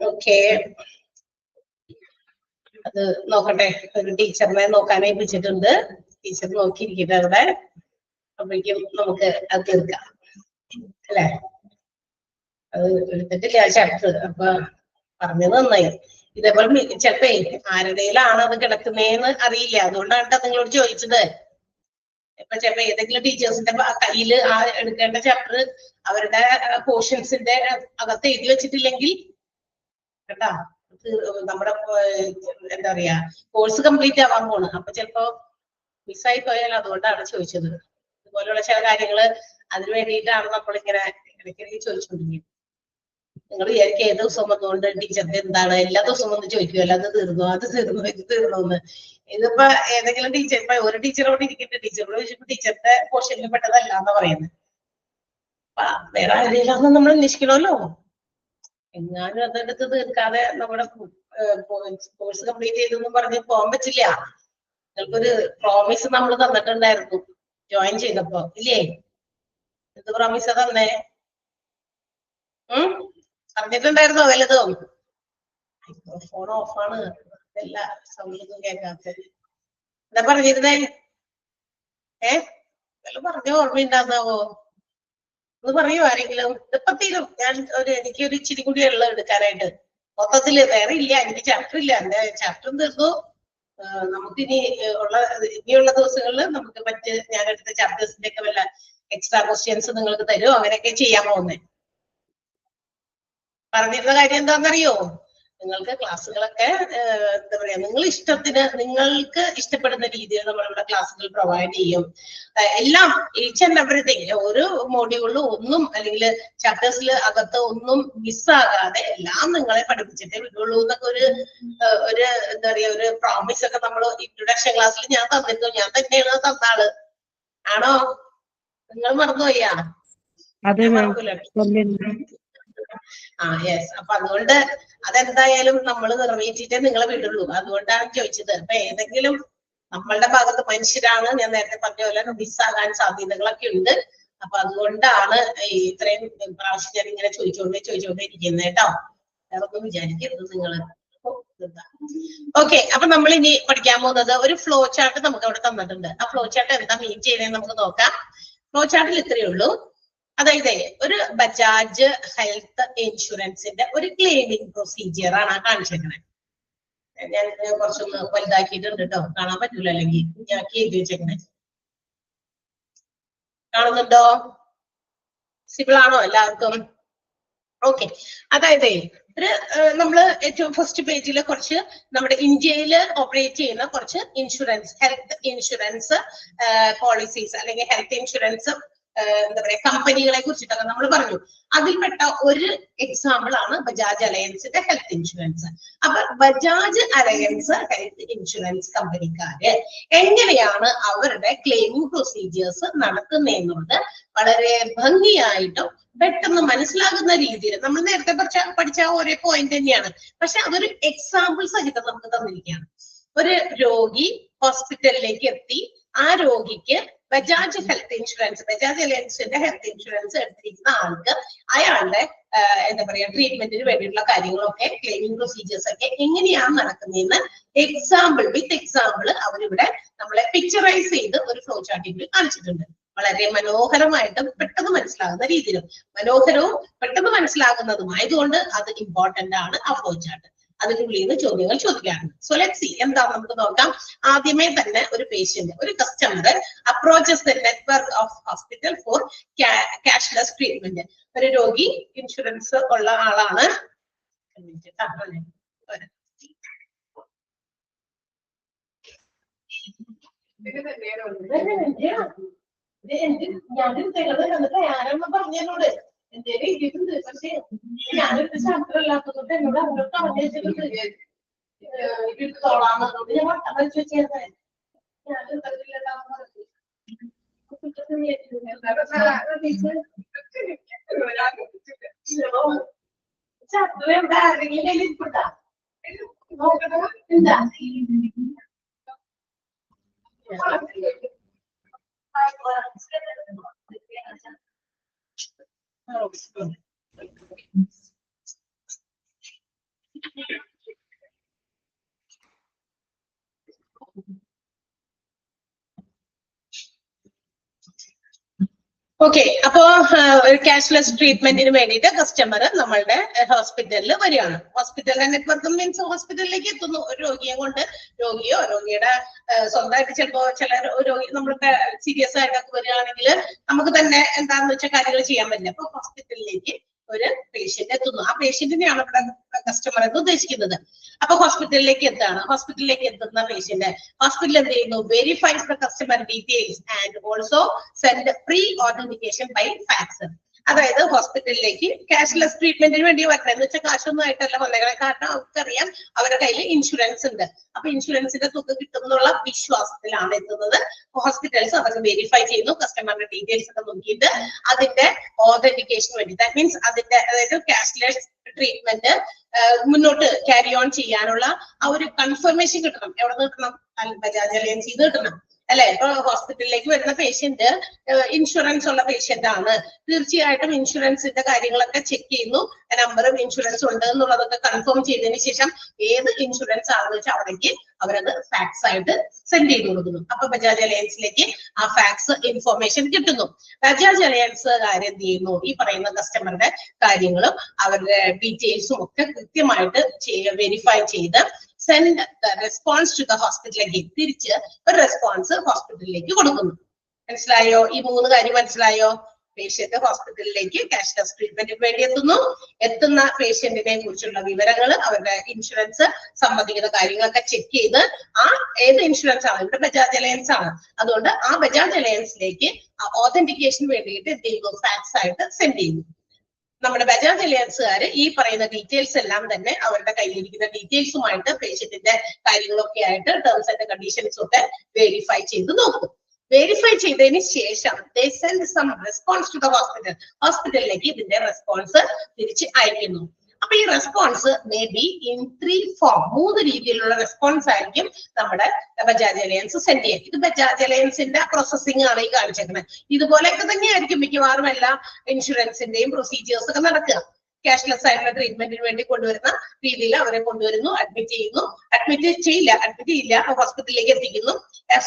ഓക്കെ, അത് നോക്കട്ടെ. ഒരു ടീച്ചറിനെ നോക്കാനായി വിളിച്ചിട്ടുണ്ട്. ടീച്ചർ നോക്കിയിരിക്കട്ടെ അവിടെ. അപ്പോഴേക്കും നമുക്ക് അത് തീർക്കാം അല്ലെ. അത് എടുത്തിട്ടില്ല ചാപ്റ്റർ. അപ്പൊ പറഞ്ഞത് നന്നായി. ഇതേപോലെ ചിലപ്പോ ആരുടെയിലാണ് അത് കിടക്കുന്നതെന്ന് അറിയില്ല. അതുകൊണ്ടാണ് നിങ്ങളോട് ചോദിച്ചത്. ഇപ്പൊ ചിലപ്പോ ഏതെങ്കിലും ടീച്ചേഴ്സിന്റെ കയ്യില് ആ എടുക്കേണ്ട ചാപ്റ്റർ അവരുടെ പോർഷൻസിന്റെ അകത്ത് എഴുതി വെച്ചിട്ടില്ലെങ്കിൽ കേട്ടാ, നമ്മുടെ എന്താ പറയാ കോഴ്സ് കംപ്ലീറ്റ് ആവാൻ പോണ്. അപ്പൊ ചിലപ്പോ മിസ്സായി പോയാൽ അതുകൊണ്ടാണ് ചോദിച്ചത്. ഇതുപോലുള്ള ചില കാര്യങ്ങള് അതിന് വേണ്ടിയിട്ടാണ് നമ്മളിങ്ങനെ ഇടയ്ക്കിടയ്ക്ക് ചോദിച്ചുകൊണ്ടിരിക്കുന്നത്. നിങ്ങൾ വിചാരിക്കും ഏത് ദിവസം വന്നുകൊണ്ട് ടീച്ചറിന്റെ എന്താണ് എല്ലാ ദിവസവും വന്ന് ചോദിക്കുമല്ലോ, അത് തീർന്നു, അത് തീർന്നു, ഇത് തീർന്നു എന്ന്. ഇതിപ്പോ ഏതെങ്കിലും ടീച്ചർ, ഇപ്പൊ ഒരു ടീച്ചറോട് ഇരിക്കുന്ന ടീച്ചറോട് ചോദിച്ചപ്പോ ടീച്ചറിന്റെ പോർഷനിൽ പെട്ടതല്ല എന്ന് പറയുന്നത്. അപ്പൊ വേറെ ആരെയിലാന്ന് നമ്മൾ അന്വേഷിക്കണമല്ലോ. എങ്ങാനും അതെടുത്ത് തീർക്കാതെ നമ്മുടെ കോഴ്സ് കംപ്ലീറ്റ് ചെയ്തെന്നും പറഞ്ഞ് പോകാൻ പറ്റില്ല. നിങ്ങൾക്കൊരു പ്രോമിസ് നമ്മൾ തന്നിട്ടുണ്ടായിരുന്നു ജോയിൻ ചെയ്തപ്പോ, ഇല്ലേ? എന്ത് പ്രോമിസാ തന്നേ? പറഞ്ഞിട്ടുണ്ടായിരുന്നോ വലുതും? ഫോൺ ഓഫാണ്, എല്ലാ സൗണ്ടൊന്നും കേൾക്കാത്ത. എന്താ പറഞ്ഞിരുന്നേ? വല്ല പറഞ്ഞ ഓർമ്മയുണ്ടാന്നാവോ? ഒന്ന് പറയൂ ആരെങ്കിലും. ഇപ്പൊ തീരും. ഞാൻ എനിക്കൊരു ഇച്ചിരി കൂടി ഉള്ള എടുക്കാനായിട്ട്. മൊത്തത്തില് വേറെ ഇല്ല, എനിക്ക് ചാപ്റ്റർ ഇല്ല. എന്റെ ചാപ്റ്ററും തീർന്നു. നമുക്കിനി ഇനിയുള്ള ദിവസങ്ങളിൽ നമുക്ക് ഞാൻ എടുത്ത ചാപ്റ്റേഴ്സിന്റെ ഒക്കെ വല്ല എക്സ്ട്രാ ക്വസ്റ്റ്യൻസ് നിങ്ങൾക്ക് തരുമോ? അങ്ങനെയൊക്കെ ചെയ്യാൻ പോകുന്നേ. പറഞ്ഞിരുന്ന കാര്യം എന്താണെന്നറിയോ? നിങ്ങൾക്ക് ക്ലാസ്സുകളൊക്കെ എന്താ പറയാ, നിങ്ങൾക്ക് ഇഷ്ടപ്പെടുന്ന രീതിയിൽ നമ്മളിവിടെ ക്ലാസ്സുകൾ പ്രൊവൈഡ് ചെയ്യും. എല്ലാം ഈച്ച് ആൻഡ് എവറിത്തിങ്, ഓരോ മോഡ്യൂളിലും ഒന്നും അല്ലെങ്കിൽ ചാപ്റ്റേഴ്സിൽ അകത്ത് ഒന്നും മിസ്സാകാതെ എല്ലാം നിങ്ങളെ പഠിപ്പിച്ചിട്ടേ വിടുള്ളൂ എന്നൊക്കെ ഒരു എന്താ പറയാ ഒരു പ്രോമിസ് ഒക്കെ നമ്മൾ ഇൻട്രൊഡക്ഷൻ ക്ലാസ്സിൽ ഞാൻ തന്നിരുന്നു. ഞാൻ തന്നെയാണ് തന്നാള്. ആണോ? നിങ്ങൾ മറന്നുപോയാ? യെസ്. അപ്പൊ അതുകൊണ്ട് അതെന്തായാലും നമ്മൾ നിറവേറ്റിട്ടേ നിങ്ങളെ വിടുള്ളൂ. അതുകൊണ്ടാണ് ചോദിച്ചത്. അപ്പൊ ഏതെങ്കിലും നമ്മളുടെ ഭാഗത്ത് മനുഷ്യരാണ്, ഞാൻ നേരത്തെ പറഞ്ഞ പോലെ മിസ്സാകാൻ സാധ്യതകളൊക്കെ ഉണ്ട്. അപ്പൊ അതുകൊണ്ടാണ് ഇത്രയും പ്രാവശ്യം ഞാൻ ഇങ്ങനെ ചോദിച്ചോണ്ടേ ഇരിക്കുന്നത് കേട്ടോ. വേറെ ഒന്നും വിചാരിക്കരുത് നിങ്ങള്. ഓക്കെ, അപ്പൊ നമ്മൾ ഇനി പഠിക്കാൻ പോകുന്നത് ഒരു ഫ്ലോ ചാർട്ട് നമുക്ക് അവിടെ തന്നിട്ടുണ്ട്. ആ ഫ്ലോ ചാർട്ട് എന്താ മീൻ ചെയ്യുന്നത് നമുക്ക് നോക്കാം. ഫ്ലോ ചാർട്ടിൽ ഇത്രയേ ഉള്ളൂ. അതായത് ഒരു ബജാജ് ഹെൽത്ത് ഇൻഷുറൻസിന്റെ ഒരു ക്ലെയിമിംഗ് പ്രൊസീജിയർ ആണ് കാണിച്ചേക്കണേ. ഞാൻ കുറച്ചൊന്ന് വലുതാക്കിയിട്ടുണ്ട് കേട്ടോ, കാണാൻ പറ്റൂല അല്ലെങ്കിൽ ഞാൻ എഴുതി വെച്ചേക്കണേ. കാണുന്നുണ്ടോ? സിമ്പിൾ ആണോ എല്ലാവർക്കും? ഓക്കെ, അതായത് നമ്മള് ഏറ്റവും ഫസ്റ്റ് പേജിൽ കുറച്ച് നമ്മുടെ ഇന്ത്യയിൽ ഓപ്പറേറ്റ് ചെയ്യുന്ന കുറച്ച് ഇൻഷുറൻസ്, ഹെൽത്ത് ഇൻഷുറൻസ് പോളിസീസ് അല്ലെങ്കിൽ ഹെൽത്ത് ഇൻഷുറൻസ് എന്താ പറയാ കമ്പനികളെ കുറിച്ചിട്ടൊക്കെ നമ്മൾ പറഞ്ഞു. അതിൽപ്പെട്ട ഒരു എക്സാമ്പിൾ ആണ് ബജാജ് അലയൻസിന്റെ ഹെൽത്ത് ഇൻഷുറൻസ്. അപ്പൊ ബജാജ് അലയൻസ് ഹെൽത്ത് ഇൻഷുറൻസ് കമ്പനിക്കാര് എങ്ങനെയാണ് അവരുടെ ക്ലെയിമിംഗ് പ്രൊസീജിയേഴ്സ് നടത്തുന്നതെന്നുള്ളത് വളരെ ഭംഗിയായിട്ടും പെട്ടെന്ന് മനസ്സിലാകുന്ന രീതിയിൽ നമ്മൾ നേരത്തെ പഠിച്ച ഒരേ പോയിന്റ് തന്നെയാണ്. പക്ഷെ അതൊരു എക്സാമ്പിൾ സഹിതം നമുക്ക് തന്നിരിക്കുകയാണ്. ഒരു രോഗി ഹോസ്പിറ്റലിലേക്ക് എത്തി, ആ രോഗിക്ക് ബജാജ് ഹെൽത്ത് ഇൻഷുറൻസ്, ബജാജ് അലയൻസിന്റെ ഹെൽത്ത് ഇൻഷുറൻസ് എടുത്തിരിക്കുന്ന ആൾക്ക് അയാളുടെ എന്താ പറയാ ട്രീറ്റ്മെന്റിന് വേണ്ടിയിട്ടുള്ള കാര്യങ്ങളൊക്കെ ക്ലെയിമിംഗ് പ്രൊസീജിയേഴ്സ് ഒക്കെ എങ്ങനെയാണ് നടക്കുന്നതെന്ന് വിത്ത് എക്സാമ്പിൾ അവരിവിടെ നമ്മളെ പിക്ചറൈസ് ചെയ്ത് ഒരു ഫ്ലോ ചാർട്ടിൽ കാണിച്ചിട്ടുണ്ട്. വളരെ മനോഹരമായിട്ടും പെട്ടെന്ന് മനസ്സിലാകുന്ന രീതിയിലും, മനോഹരവും പെട്ടെന്ന് മനസ്സിലാകുന്നതുമായതുകൊണ്ട് അത് ഇമ്പോർട്ടന്റ് ആണ് ആ ഫ്ലോ ചാർട്ട്. അതിനുള്ളിൽ നിന്ന് ചോദ്യങ്ങൾ ചോദിക്കാറുണ്ട്. സോ ലെറ്റ്സ് സീ എന്താ നമുക്ക് നോക്കാം. ആദ്യമേ തന്നെ ഒരു പേഷ്യന്റ്, ഒരു customer approaches the network of hospital four cashless treatment. ഒരു രോഗി ഇൻഷുറൻസ് ഉള്ള ആളാണ്. ഞാനമ്മ പറഞ്ഞോട് എന്തേലും എഴുതിയിട്ടുണ്ട്. പക്ഷെ ഞാനൊരു ശാസ്ത്രമില്ലാത്തതുകൊണ്ട് എന്നോട് അങ്ങനെ പറഞ്ഞിട്ടുണ്ട് ഇട്ടോളാന്നതുകൊണ്ട് ഞാൻ വട്ടം വെച്ച് വെച്ചേർന്നെ. ശാസ്ത്രം ആരെങ്കിലും ഇരിപ്പുണ്ടാ നോക്കട്ടെ എന്താ ഓക്കെ. അപ്പോ ഒരു ക്യാഷ്ലെസ് ട്രീറ്റ്മെന്റിന് വേണ്ടിയിട്ട് കസ്റ്റമർ നമ്മളുടെ ഹോസ്പിറ്റലിൽ വരികയാണ്. ഹോസ്പിറ്റൽ നെറ്റ്വർക്ക് മീൻസ് ഹോസ്പിറ്റലിലേക്ക് എത്തുന്നു. ഒരു രോഗിയെ കൊണ്ട്, രോഗിയോ രോഗിയുടെ സ്വന്തമായിട്ട് ചിലപ്പോ ചില രോഗി നമ്മളുടെ സീരിയസ് ആയിട്ടൊക്കെ വരികയാണെങ്കിൽ നമുക്ക് തന്നെ എന്താണെന്ന് വെച്ചാൽ കാര്യങ്ങൾ ചെയ്യാൻ പറ്റില്ല. അപ്പൊ ഹോസ്പിറ്റലിലേക്ക് ഒരു പേഷ്യന്റ് എത്തുന്നു. ആ പേഷ്യന്റിനെയാണ് ഇവിടെ കസ്റ്റമർ എന്ന് ഉദ്ദേശിക്കുന്നത്. അപ്പൊ ഹോസ്പിറ്റലിലേക്ക് എത്താണ്. ഹോസ്പിറ്റലിലേക്ക് എത്തുന്ന പേഷ്യന്റ് ഹോസ്പിറ്റൽ എന്ത് ചെയ്യുന്നു? Verifies the customer details and also send pre authentication by fax. അതായത് ഹോസ്പിറ്റലിലേക്ക് ക്യാഷ്ലെസ് ട്രീറ്റ്മെന്റിന് വേണ്ടി വരണം എന്ന് വെച്ചാൽ കാശൊന്നും ആയിട്ടല്ല വന്നേക്കണം. കാരണം അവർക്കറിയാം അവരുടെ കയ്യിൽ ഇൻഷുറൻസ് ഉണ്ട്. അപ്പൊ ഇൻഷുറൻസിന്റെ തുക കിട്ടും എന്നുള്ള വിശ്വാസത്തിലാണ് എത്തുന്നത്. ഹോസ്പിറ്റൽസ് അതൊക്കെ വെരിഫൈ ചെയ്യുന്നു. കസ്റ്റമറിന്റെ ഡീറ്റെയിൽസ് ഒക്കെ നോക്കിയിട്ട് അതിന്റെ ഓതന്റിക്കേഷന് വേണ്ടി, ദാറ്റ് മീൻസ് അതിന്റെ അതായത് ക്യാഷ്ലെസ് ട്രീറ്റ്മെന്റ് മുന്നോട്ട് ക്യാരി ഓൺ ചെയ്യാനുള്ള ആ ഒരു കൺഫർമേഷൻ കിട്ടണം. എവിടെ നിന്ന് കിട്ടണം? ബജാജ് അലയൻസിൽ നിന്ന് കിട്ടണം അല്ലെ? ഇപ്പൊ ഹോസ്പിറ്റലിലേക്ക് വരുന്ന പേഷ്യന്റ് ഇൻഷുറൻസ് ഉള്ള പേഷ്യന്റ് ആണ്. തീർച്ചയായിട്ടും ഇൻഷുറൻസിന്റെ കാര്യങ്ങളൊക്കെ ചെക്ക് ചെയ്യുന്നു. നമ്പറും ഇൻഷുറൻസ് ഉണ്ട് എന്നുള്ളതൊക്കെ കൺഫേം ചെയ്തതിനു ശേഷം ഏത് ഇൻഷുറൻസ് ആണെന്ന് വെച്ചാൽ അവിടേക്ക് അവരത് ഫാക്സ് ആയിട്ട് സെൻഡ് ചെയ്ത് കൊടുക്കുന്നു. അപ്പൊ ബജാജ് അലയൻസിലേക്ക് ആ ഫാക്സ് ഇൻഫോർമേഷൻ കിട്ടുന്നു. ബജാജ് അലയൻസുകാരെന്ത് ചെയ്യുന്നു? ഈ പറയുന്ന കസ്റ്റമറുടെ കാര്യങ്ങളും അവരുടെ ഡീറ്റെയിൽസും ഒക്കെ കൃത്യമായിട്ട് വെരിഫൈ ചെയ്ത് സെൻഡ് റെസ്പോൺസ് ടു ദ ഹോസ്പിറ്റലിലേക്ക്, തിരിച്ച് ഒരു റെസ്പോൺസ് ഹോസ്പിറ്റലിലേക്ക് കൊടുക്കുന്നു. മനസ്സിലായോ? ഈ 3 കാര്യം മനസ്സിലായോ? പേഷ്യന്റ് ഹോസ്പിറ്റലിലേക്ക് ക്യാഷ്ലെസ് ട്രീറ്റ്മെന്റിന് വേണ്ടി എത്തുന്നു. എത്തുന്ന പേഷ്യന്റിനെ കുറിച്ചുള്ള വിവരങ്ങൾ, അവരുടെ ഇൻഷുറൻസ് സംബന്ധിക്കുന്ന കാര്യങ്ങളൊക്കെ ചെക്ക് ചെയ്ത് ആ ഏത് ഇൻഷുറൻസ് ആണ്, ഇവിടെ ബജാജ് അലയൻസ് ആണ്, അതുകൊണ്ട് ആ ബജാജ് അലയൻസിലേക്ക് ഓതന്റിക്കേഷൻ വേണ്ടിയിട്ട് എന്ത് ചെയ്യുന്നു? ഫാക്സ് ആയിട്ട് സെൻഡ് ചെയ്യുന്നു. നമ്മുടെ ബജാജ് അലയൻസുകാർ ഈ പറയുന്ന ഡീറ്റെയിൽസ് എല്ലാം തന്നെ അവരുടെ കയ്യിലിരിക്കുന്ന ഡീറ്റെയിൽസുമായിട്ട് പേഷ്യന്റിന്റെ കാര്യങ്ങളൊക്കെ ആയിട്ട് ടേംസ് ആൻഡ് കണ്ടീഷൻസും ഒക്കെ വെരിഫൈ ചെയ്ത് നോക്കും. വെരിഫൈ ചെയ്തതിന് ശേഷം they send some response to the hospital. ഹോസ്പിറ്റലിലേക്ക് ഇതിന്റെ റെസ്പോൺസ് തിരിച്ച് അയക്കുന്നു. അപ്പൊ ഈ response may be in 3 form, 3 രീതിയിലുള്ള റെസ്പോൺസ് ആയിരിക്കും നമ്മുടെ ബജാജ് അലയൻസ് സെൻഡ് ചെയ്യുക. ഇത് ബജാജ് അലയൻസിന്റെ പ്രോസസ്സിംഗ് ആണ് ഈ കാണിച്ചേക്കുന്നത്. ഇതുപോലെയൊക്കെ തന്നെയായിരിക്കും മിക്കവാറും എല്ലാ ഇൻഷുറൻസിന്റെയും പ്രൊസീജിയേഴ്സ് ഒക്കെ നടക്കുക. ക്യാഷ്ലെസ് ആയിട്ടുള്ള ട്രീറ്റ്മെന്റിന് വേണ്ടി കൊണ്ടുവരുന്ന രീതിയിൽ അവരെ കൊണ്ടുവരുന്നു, അഡ്മിറ്റ് ചെയ്യുന്നു, അഡ്മിറ്റ് ചെയ്യില്ല, ഹോസ്പിറ്റലിലേക്ക് എത്തിക്കുന്നു.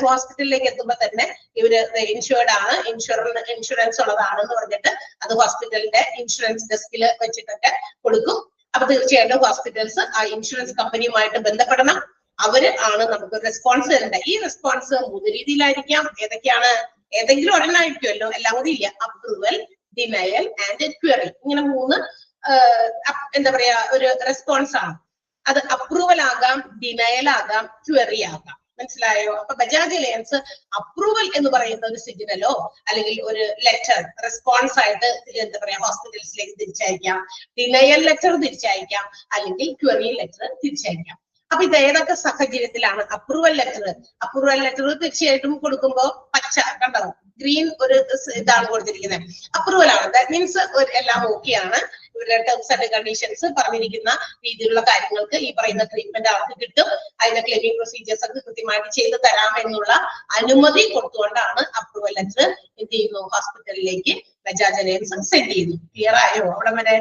ഹോസ്പിറ്റലിലേക്ക് എത്തുമ്പോൾ തന്നെ ഇവര് ഇൻഷുർഡ് ആണ്, ഇൻഷുറൻസ് ഉള്ളതാണ് എന്ന് പറഞ്ഞിട്ട് അത് ഹോസ്പിറ്റലിന്റെ ഇൻഷുറൻസ് ഡെസ്കിൽ വെച്ചിട്ടൊക്കെ കൊടുക്കും. അപ്പൊ തീർച്ചയായിട്ടും ഹോസ്പിറ്റൽസ് ആ ഇൻഷുറൻസ് കമ്പനിയുമായിട്ട് ബന്ധപ്പെടണം. അവര് ആണ് നമുക്ക് റെസ്പോൺസ് തരേണ്ടത്. ഈ റെസ്പോൺസ് 3 രീതിയിലായിരിക്കാം. ഏതൊക്കെയാണ്? ഏതെങ്കിലും ഒരെണ്ണമായിരിക്കുമല്ലോ, എല്ലാം കൂടി ഇല്ല. Approval, denial and query. ഇങ്ങനെ 3 എന്താ പറയാ ഒരു റെസ്പോൺസ് ആണ്. അത് അപ്രൂവൽ ആകാം, ഡിനയൽ ആകാം, ക്വറി ആകാം. മനസ്സിലായോ? അപ്പൊ ബജാജ് അലയൻസ് അപ്രൂവൽ എന്ന് പറയുന്ന ഒരു സിഗ്നലോ അല്ലെങ്കിൽ ഒരു ലെറ്റർ റെസ്പോൺസ് ആയിട്ട് എന്താ പറയാ ഹോസ്പിറ്റൽസിലേക്ക് തിരിച്ചയക്കാം, ഡിനയൽ ലെറ്റർ തിരിച്ചയക്കാം, അല്ലെങ്കിൽ ക്വറി ലെറ്റർ തിരിച്ചയക്കാം. അപ്പൊ ഇത് ഏതൊക്കെ സാഹചര്യത്തിലാണ്? അപ്രൂവൽ ലെറ്റർ തീർച്ചയായിട്ടും കൊടുക്കുമ്പോ പച്ച കണ്ടോ, ഗ്രീൻ ഒരു ഇതാണ് കൊടുത്തിരിക്കുന്നത്, അപ്രൂവൽ ആണ്. ദാറ്റ് മീൻസ് എല്ലാം ഓക്കെയാണ്, ഇവരുടെ ടേംസ് ആൻഡ് കണ്ടീഷൻസ് പറഞ്ഞിരിക്കുന്ന രീതിയിലുള്ള കാര്യങ്ങൾക്ക് ഈ പറയുന്ന ട്രീറ്റ്മെന്റ് അവർക്ക് കിട്ടും, അതിന്റെ ക്ലെയിമിംഗ് പ്രൊസീജിയേഴ്സ് ഒക്കെ കൃത്യമായിട്ട് ചെയ്ത് തരാമെന്നുള്ള അനുമതി കൊടുത്തുകൊണ്ടാണ് അപ്രൂവൽ ലെറ്റർ എന്ത് ചെയ്യുന്നു? ഹോസ്പിറ്റലിലേക്ക് ബജാജ് അലയൻസ് സെൻഡ് ചെയ്യുന്നു. ക്ലിയർ ആയോ? അവിടെ വരെ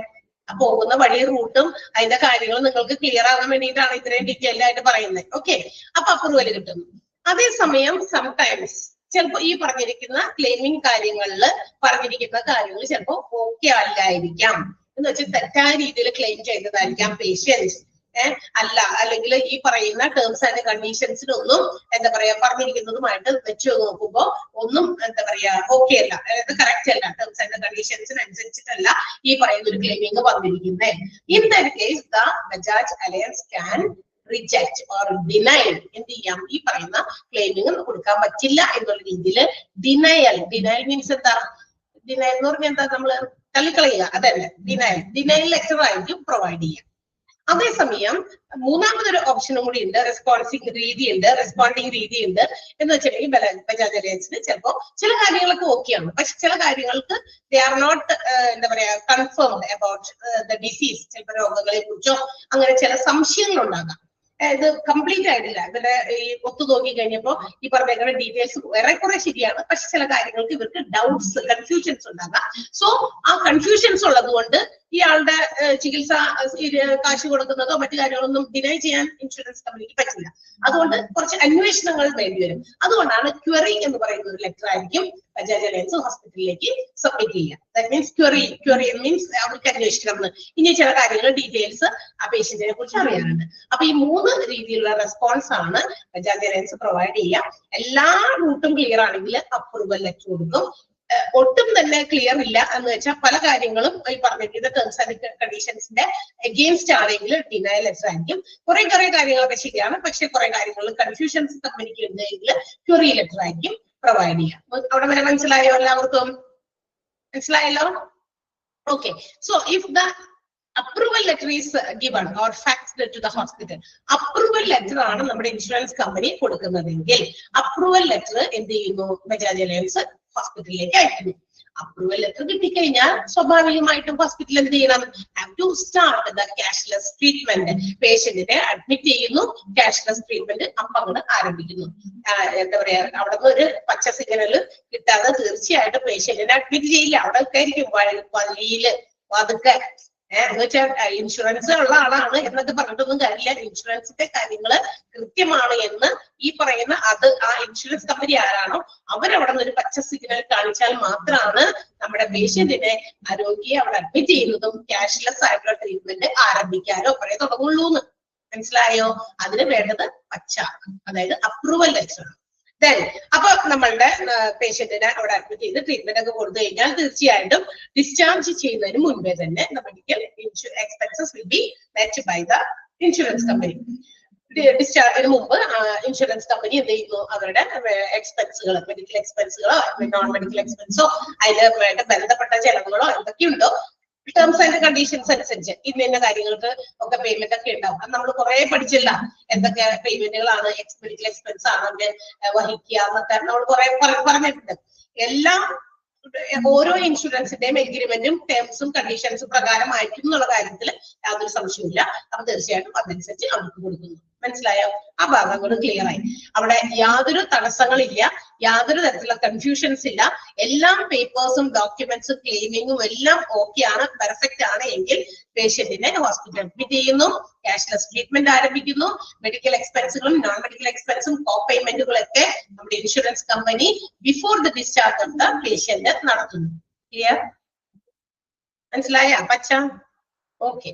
പോകുന്ന വഴി റൂട്ടും അതിന്റെ കാര്യങ്ങളും നിങ്ങൾക്ക് ക്ലിയർ ആകാൻ വേണ്ടിയിട്ടാണ് ഇത്രയും ഡീറ്റെയിൽഡ് ആയിട്ട് പറയുന്നത്. ഓക്കെ, അപ്പൊ അപ്രൂവൽ കിട്ടുന്നു. അതേസമയം സംടൈംസ് ചിലപ്പോ ഈ പറഞ്ഞിരിക്കുന്ന ക്ലെയിമിംഗ് കാര്യങ്ങളിൽ പറഞ്ഞിരിക്കുന്ന കാര്യങ്ങൾ ചിലപ്പോ ഓക്കെ അല്ലായിരിക്കാം. എന്ന് വെച്ചാൽ തെറ്റായ രീതിയിൽ ക്ലെയിം ചെയ്തതായിരിക്കാം പേഷ്യൻസ്. അല്ല, അല്ലെങ്കിൽ ഈ പറയുന്ന ടേംസ് ആൻഡ് കണ്ടീഷൻസിനൊന്നും എന്താ പറയാ പറഞ്ഞിരിക്കുന്നതുമായിട്ട് വെച്ച് നോക്കുമ്പോ ഒന്നും എന്താ പറയാ ഓക്കെ അല്ല, അതായത് കറക്റ്റ് അല്ല, ടേംസ് ആൻഡ് കണ്ടീഷൻസിനനുസരിച്ചിട്ടല്ല ഈ പറയുന്ന ഒരു ക്ലെയിമിംഗ് വന്നിരിക്കുന്നത്. In that case the Bajaj alliance can reject or deny എന്ത് ചെയ്യാം, ഈ പറയുന്ന ക്ലെയിമിങ് കൊടുക്കാൻ പറ്റില്ല എന്നുള്ള രീതിയിൽ ഡിനയൽ മീൻസ് എന്താ, ഡിനയൽ എന്ന് പറഞ്ഞാൽ എന്താ, നമ്മള് തള്ളിക്കളയുക, അതല്ല ഡിനയൽ ലെറ്റർ ആയിരിക്കും പ്രൊവൈഡ് ചെയ്യുക. അതേസമയം മൂന്നാമതൊരു ഓപ്ഷനും കൂടി ഉണ്ട്, റെസ്പോണ്ടിങ് രീതി ഉണ്ട്. എന്ന് വെച്ചിട്ടുണ്ടെങ്കിൽ ബജാജ് അലയൻസിന് ചിലപ്പോൾ ചില കാര്യങ്ങളൊക്കെ ഓക്കെയാണ്, പക്ഷെ ചില കാര്യങ്ങൾക്ക് ദേ ആർ നോട്ട് എന്താ പറയാ കൺഫേംഡ് അബൌട്ട് ദ ഡിസീസ്. ചിലപ്പോൾ രോഗങ്ങളെ കുറിച്ചോ അങ്ങനെ ചില സംശയങ്ങൾ ഉണ്ടാകാം. ഇത് കംപ്ലീറ്റ് ആയിട്ടില്ല, ഇവരുടെ ഈ ഒത്തു നോക്കി കഴിഞ്ഞപ്പോ ഈ പറഞ്ഞ ഡീറ്റെയിൽസ് ഏറെക്കുറെ ശരിയാണ്, പക്ഷെ ചില കാര്യങ്ങൾക്ക് ഇവർക്ക് ഡൗട്ട്സ്, കൺഫ്യൂഷൻസ് ഉണ്ടാകാം. സോ ആ കൺഫ്യൂഷൻസ് ഉള്ളത് കൊണ്ട് ഇയാളുടെ ചികിത്സ കാശ് കൊടുക്കുന്നതോ മറ്റു കാര്യങ്ങളൊന്നും ഡിനൈ ചെയ്യാൻ ഇൻഷുറൻസ് കമ്പനിക്ക് പറ്റില്ല. അതുകൊണ്ട് കുറച്ച് അന്വേഷണങ്ങൾ വേണ്ടിവരും. അതുകൊണ്ടാണ് ക്വറി എന്ന് പറയുന്ന ഒരു ലെറ്റർ ആയിരിക്കും ബജാജ് അലയൻസ് ഹോസ്പിറ്റലിലേക്ക് സബ്മിറ്റ് ചെയ്യുക. ദാറ്റ് മീൻസ് ക്വറി മീൻസ് അവർക്ക് അന്വേഷിക്കണം, ഇനി ചില കാര്യങ്ങൾ ഡീറ്റെയിൽസ് ആ പേഷ്യന്റിനെ കുറിച്ച് അറിയാനുണ്ട്. അപ്പൊ ഈ 3 രീതിയിലുള്ള റെസ്പോൺസ് ആണ് ബജാജ് അലയൻസ് പ്രൊവൈഡ് ചെയ്യുക. എല്ലാ റൂട്ടും ക്ലിയർ ആണെങ്കിൽ അപ്രൂവൽ ലെറ്റർ കൊടുക്കും. ഒട്ടും തന്നെ ക്ലിയർ ഇല്ല എന്ന് വെച്ചാൽ പല കാര്യങ്ങളും ഈ പറഞ്ഞിരിക്കുന്ന ടേംസ് ആൻഡ് കണ്ടീഷൻസിന്റെ അഗെയിൻസ്റ്റ് ആണെങ്കിൽ ഡിനയൽ ലെറ്റർ ആയിരിക്കും. കുറെ കാര്യങ്ങളൊക്കെ ശരിയാണ്, പക്ഷെ കുറെ കാര്യങ്ങൾ കൺഫ്യൂഷൻസ് കമ്പനിക്ക് ഉണ്ടെങ്കിൽ ക്വറി ലെറ്റർ ആയിരിക്കും പ്രൊവൈഡ് ചെയ്യുക. അവിടെ വരെ മനസ്സിലായോ? എല്ലാവർക്കും മനസ്സിലായല്ലോ? Okay. So if the approval letter is given or faxed to the hospital, approval letter ആണ് നമ്മുടെ ഇൻഷുറൻസ് കമ്പനി കൊടുക്കുന്നതെങ്കിൽ അപ്രൂവൽ ലെറ്റർ എന്ത് ചെയ്യുന്നു, ബജാജ് അലയൻസ് ഹോസ്പിറ്റലിലേക്ക് അയക്കുന്നു. അപ്രൂവൽ ലെറ്റർ കിട്ടിക്കഴിഞ്ഞാൽ സ്വാഭാവികമായിട്ടും ഹോസ്പിറ്റൽ എന്ത് ചെയ്യണം, have to start the cashless treatment. പേഷ്യന്റിനെ അഡ്മിറ്റ് ചെയ്യുന്നു, ക്യാഷ്ലെസ് ട്രീറ്റ്മെന്റ് അപ്പം അങ്ങോട്ട് ആരംഭിക്കുന്നു. എന്താ പറയാ, അവിടെ നിന്ന് ഒരു പച്ച സിഗ്നൽ കിട്ടാതെ തീർച്ചയായിട്ടും പേഷ്യന്റിനെ അഡ്മിറ്റ് ചെയ്യില്ല. അവിടെ ഒക്കെ ആയിരിക്കും വഴിയില് പതുക്കെ എന്ന് വെച്ചാൽ ഇൻഷുറൻസ് ഉള്ള ആളാണ് എന്നൊക്കെ പറഞ്ഞിട്ടൊന്നും കാര്യമില്ല. ഇൻഷുറൻസിന്റെ കാര്യങ്ങള് കൃത്യമാണ് എന്ന് ഈ പറയുന്ന ആ ഇൻഷുറൻസ് കമ്പനി ആരാണോ അവരവിടെ നിന്ന് ഒരു പച്ച സിഗ്നൽ കാണിച്ചാൽ മാത്രമാണ് നമ്മുടെ പേഷ്യന്റിനെ രോഗിയെ അവിടെ അഡ്മിറ്റ് ചെയ്യുന്നതും ക്യാഷ്ലെസ് ആയിട്ടുള്ള ട്രീറ്റ്മെന്റ് ആരംഭിക്കാനോ പറയ തുടങ്ങുള്ളൂ എന്ന്. മനസ്സിലായോ? അതിന് വേണ്ടത് പച്ച, അതായത് അപ്രൂവൽ ലെറ്റർ. അപ്പൊ നമ്മളുടെ പേഷ്യന്റിനെ അവിടെ അഡ്മിറ്റ് ചെയ്ത് ട്രീറ്റ്മെന്റ് ഒക്കെ കൊടുത്തു കഴിഞ്ഞാൽ തീർച്ചയായിട്ടും ഡിസ്ചാർജ് ചെയ്യുന്നതിന് മുൻപേ തന്നെ medical expenses will be met by the insurance company. ഡിസ്ചാർജിന് മുമ്പ് ഇൻഷുറൻസ് കമ്പനി എന്ത് ചെയ്യുന്നു, അവരുടെ എക്സ്പെൻസുകൾ, മെഡിക്കൽ എക്സ്പെൻസുകളോ നോൺ മെഡിക്കൽ എക്സ്പെൻസോ അതിന് ബന്ധപ്പെട്ട ചെലവുകളോ എന്തൊക്കെയുണ്ടോ ടേംസ് ആൻഡ് കണ്ടീഷൻസ് അനുസരിച്ച് ഇന്ന കാര്യങ്ങൾക്ക് ഒക്കെ പേയ്മെന്റ് ഒക്കെ ഉണ്ടാവും. അത് നമ്മൾ കുറെ പഠിച്ചില്ല, എന്തൊക്കെ പേയ്മെന്റുകളാണ് മെഡിക്കൽ എക്സ്പെൻസ് ആണ് അവര് വഹിക്കുക എന്നൊക്കെ നമ്മൾ കുറെ പറഞ്ഞിട്ടുണ്ട്. എല്ലാം ഓരോ ഇൻഷുറൻസിന്റെയും എഗ്രിമെന്റും ടേംസും കണ്ടീഷൻസും പ്രകാരമായിരിക്കും എന്നുള്ള കാര്യത്തിൽ യാതൊരു സംശയമില്ല. അപ്പൊ തീർച്ചയായിട്ടും അതനുസരിച്ച് അവർക്ക് കൊടുക്കുന്നു. മനസ്സിലായോ? ആ ഭാഗം കൂടെ ക്ലിയർ ആയി. അവിടെ യാതൊരു തടസ്സങ്ങളില്ല, യാതൊരു തരത്തിലുള്ള കൺഫ്യൂഷൻസ് ഇല്ല. എല്ലാം പേപ്പേഴ്സും ഡോക്യുമെന്റ്സും ക്ലെയിമിങ്ങും എല്ലാം ഓക്കെ ആണ്, പെർഫെക്റ്റ് ആണ് എങ്കിൽ പേഷ്യന്റിനെ ഹോസ്പിറ്റൽ അഡ്മിറ്റ് ചെയ്യുന്നു, ക്യാഷ്ലെസ് ട്രീറ്റ്മെന്റ് ആരംഭിക്കുന്നു. മെഡിക്കൽ എക്സ്പെൻസുകളും നോൺ മെഡിക്കൽ എക്സ്പെൻസും കോ പേയ്മെന്റുകളൊക്കെ നമ്മുടെ insurance company before the discharge of the patient നടത്തുന്നു. ക്ലിയർ? മനസ്സിലായ? പച്ച? Okay.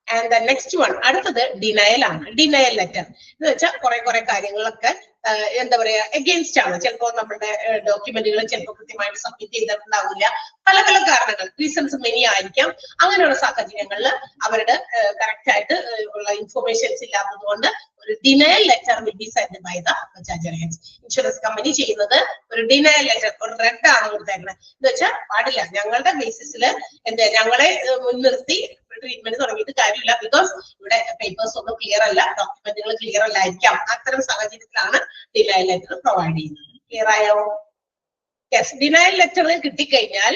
And the next one, അടുത്തത് ഡിനയൽ ആണ്. ഡിനയൽ ലെറ്റർ എന്ന് വെച്ചാൽ കുറെ കാര്യങ്ങളൊക്കെ എന്താ പറയാ എഗെയിൻസ്റ്റ് ആണ്. ചിലപ്പോൾ നമ്മുടെ ഡോക്യുമെന്റുകൾ ചിലപ്പോൾ കൃത്യമായിട്ട് സബ്മിറ്റ് ചെയ്തിട്ടുണ്ടാവില്ല. പല കാരണങ്ങൾ, റീസൺസ് മെനി ആയിരിക്കാം. അങ്ങനെയുള്ള സാഹചര്യങ്ങളിൽ അവരുടെ കറക്റ്റ് ആയിട്ട് ഉള്ള ഇൻഫോർമേഷൻസ് ഇല്ലാത്തത് കൊണ്ട് ഒരു denial letter will be send by the Bajaj Allianz. Insurance company ചെയ്യുന്നത് ഒരു ഡിനയൽ ലെറ്റർ, ഒരു റെഡ് ആണ് കൊടുത്തേക്കുന്നത്. എന്ന് വെച്ചാൽ പാടില്ല, ഞങ്ങളുടെ ബേസിസിൽ എന്താ ഞങ്ങളെ മുൻനിർത്തി ട്രീറ്റ്മെന്റ് തുടങ്ങിയിട്ട് കാര്യമില്ല, ബിക്കോസ് ഇവിടെ പേപ്പേഴ്സ് ഒന്നും ക്ലിയർ അല്ല, ഡോക്യുമെന്റുകൾ ക്ലിയർ അല്ലായിരിക്കാം. അത്തരം സാഹചര്യത്തിലാണ് ഡിനയൽ ലെറ്റർ പ്രൊവൈഡ് ചെയ്യുന്നത്. ക്ലിയർ ആയോ? യെസ്. ഡിനയൽ ലെറ്റർ കിട്ടിക്കഴിഞ്ഞാൽ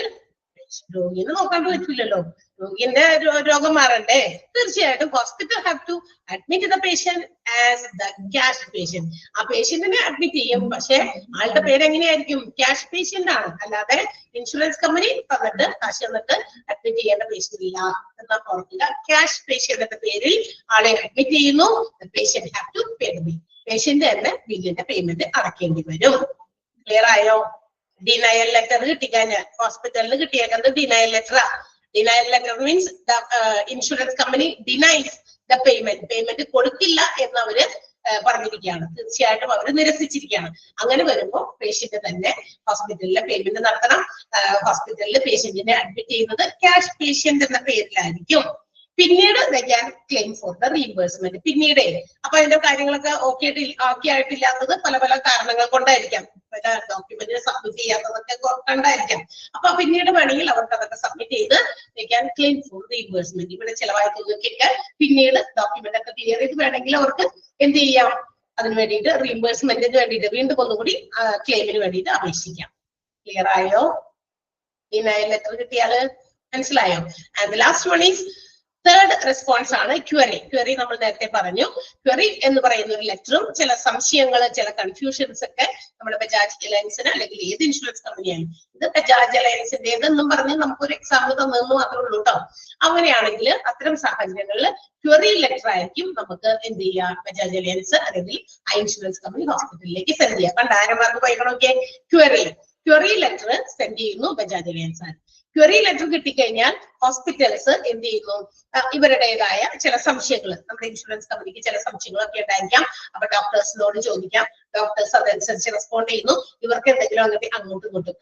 രോഗിനെ നോക്കാണ്ട് പറ്റില്ലല്ലോ, രോഗിന്റെ രോഗം മാറണ്ടേ? തീർച്ചയായിട്ടും hospital have to admit the patient as the cash patient. ആ പേഷ്യന്റിനെ അഡ്മിറ്റ് ചെയ്യും, പക്ഷെ ആളുടെ പേര് എങ്ങനെയായിരിക്കും? ക്യാഷ് പേഷ്യന്റ് ആണ്, അല്ലാതെ ഇൻഷുറൻസ് കമ്പനി തന്നിട്ട് കാശ് തന്നിട്ട് അഡ്മിറ്റ് ചെയ്യേണ്ട പേഷ്യന്റ് ഇല്ല എന്നാ ഓർക്കുക. ക്യാഷ് പേഷ്യന്റ് എന്ന പേരിൽ ആളെ അഡ്മിറ്റ് ചെയ്യുന്നു. Patient have to pay the bill. Patient തന്നെ ബില്ലിന്റെ പേയ്മെന്റ് അടക്കേണ്ടി വരും. ക്ലിയർ ആയോ? ഡിനയൽ ലെറ്റർ കിട്ടിക്കഴിഞ്ഞാൽ ഹോസ്പിറ്റലിന് കിട്ടിയേക്കുന്നത് denial letter. Denial letter means insurance company denies the payment. Payment കൊടുക്കില്ല എന്ന് അവര് പറഞ്ഞിരിക്കുകയാണ്. തീർച്ചയായിട്ടും അവർ നിരസിച്ചിരിക്കുകയാണ്. അങ്ങനെ വരുമ്പോൾ പേഷ്യന്റ് തന്നെ ഹോസ്പിറ്റലിലെ പേയ്മെന്റ് നടത്തണം. ഹോസ്പിറ്റലിൽ പേഷ്യന്റിനെ അഡ്മിറ്റ് ചെയ്യുന്നത് ക്യാഷ് പേഷ്യന്റ് എന്ന പേരിലായിരിക്കും. പിന്നീട് ഞാൻ ക്ലെയിം ഫോർ ദ റീഇംബേഴ്സ്മെന്റ്. പിന്നീട് അപ്പൊ അതിന്റെ കാര്യങ്ങളൊക്കെ ഓക്കെ ആയിട്ടില്ലാത്തത് പല പല കാരണങ്ങൾ കൊണ്ടായിരിക്കാം, പല ഡോക്യുമെന്റ് സബ്മിറ്റ് ചെയ്യാത്തതൊക്കെ കണ്ടായിരിക്കാം. അപ്പൊ പിന്നീട് വേണമെങ്കിൽ അവർക്ക് അതൊക്കെ സബ്മിറ്റ് ചെയ്ത് ഞാൻ ക്ലെയിം ഫോർ റീഇംബേഴ്സ്മെന്റ്. ഇവിടെ ചിലവായ തുകയ്ക്കൊക്കെ പിന്നീട് ഡോക്യുമെന്റ് ഒക്കെ ക്ലിയർ ചെയ്ത് വേണമെങ്കിൽ അവർക്ക് എന്ത് ചെയ്യാം, അതിന് വേണ്ടിയിട്ട് റീഇംബേഴ്സ്മെന്റിന് വേണ്ടിയിട്ട് വീണ്ടും ഒന്നുകൂടി ക്ലെയിമിന് വേണ്ടിയിട്ട് അപേക്ഷിക്കാം. ക്ലിയർ ആയോ? ഈ ലെറ്റർ കിട്ടിയാല് മനസ്സിലായോ? And last one is third response ആണ് ക്വറി. ക്വറി നമ്മൾ നേരത്തെ പറഞ്ഞു. ക്വറി എന്ന് പറയുന്ന ഒരു ലെറ്ററും ചില സംശയങ്ങൾ, ചില കൺഫ്യൂഷൻസ് ഒക്കെ നമ്മുടെ ബജാജ് അലയൻസിന് അല്ലെങ്കിൽ ഏത് ഇൻഷുറൻസ് കമ്പനിയാണ്, ഇത് ബജാജ് അലയൻസിന്റേതെന്നും പറഞ്ഞ് നമുക്കൊരു എക്സാമ്പിൾ തന്നെന്ന് മാത്രമേ ഉള്ളൂ കേട്ടോ. അങ്ങനെയാണെങ്കിൽ അത്തരം സാഹചര്യങ്ങളിൽ ക്വറി ലെറ്റർ ആയിരിക്കും നമുക്ക് എന്ത് ചെയ്യാം, ബജാജ് അലയൻസ് അല്ലെങ്കിൽ ആ ഇൻഷുറൻസ് കമ്പനി ഹോസ്പിറ്റലിലേക്ക് സെൻഡ് ചെയ്യാം. കണ്ട ആരന്മാർക്ക് പോയിക്കണോക്കെ ക്വറി ലെറ്റർ സെൻഡ് ചെയ്യുന്നു ബജാജ് അലയൻസ് ആണ്. ക്വറി ലെറ്റർ കിട്ടിക്കഴിഞ്ഞാൽ ഹോസ്പിറ്റൽസ് എന്ത് ചെയ്യുന്നു, ഇവരുടേതായ ചില സംശയങ്ങൾ, നമ്മുടെ ഇൻഷുറൻസ് കമ്പനിക്ക് ചില സംശയങ്ങളൊക്കെ ഉണ്ടായിരിക്കാം. അപ്പൊ ഡോക്ടേഴ്സിനോട് ചോദിക്കാം, ഡോക്ടേഴ്സ് അതനുസരിച്ച് റെസ്പോണ്ട് ചെയ്യുന്നു. ഇവർക്ക് എന്തെങ്കിലും അങ്ങോട്ടും ഇങ്ങോട്ടും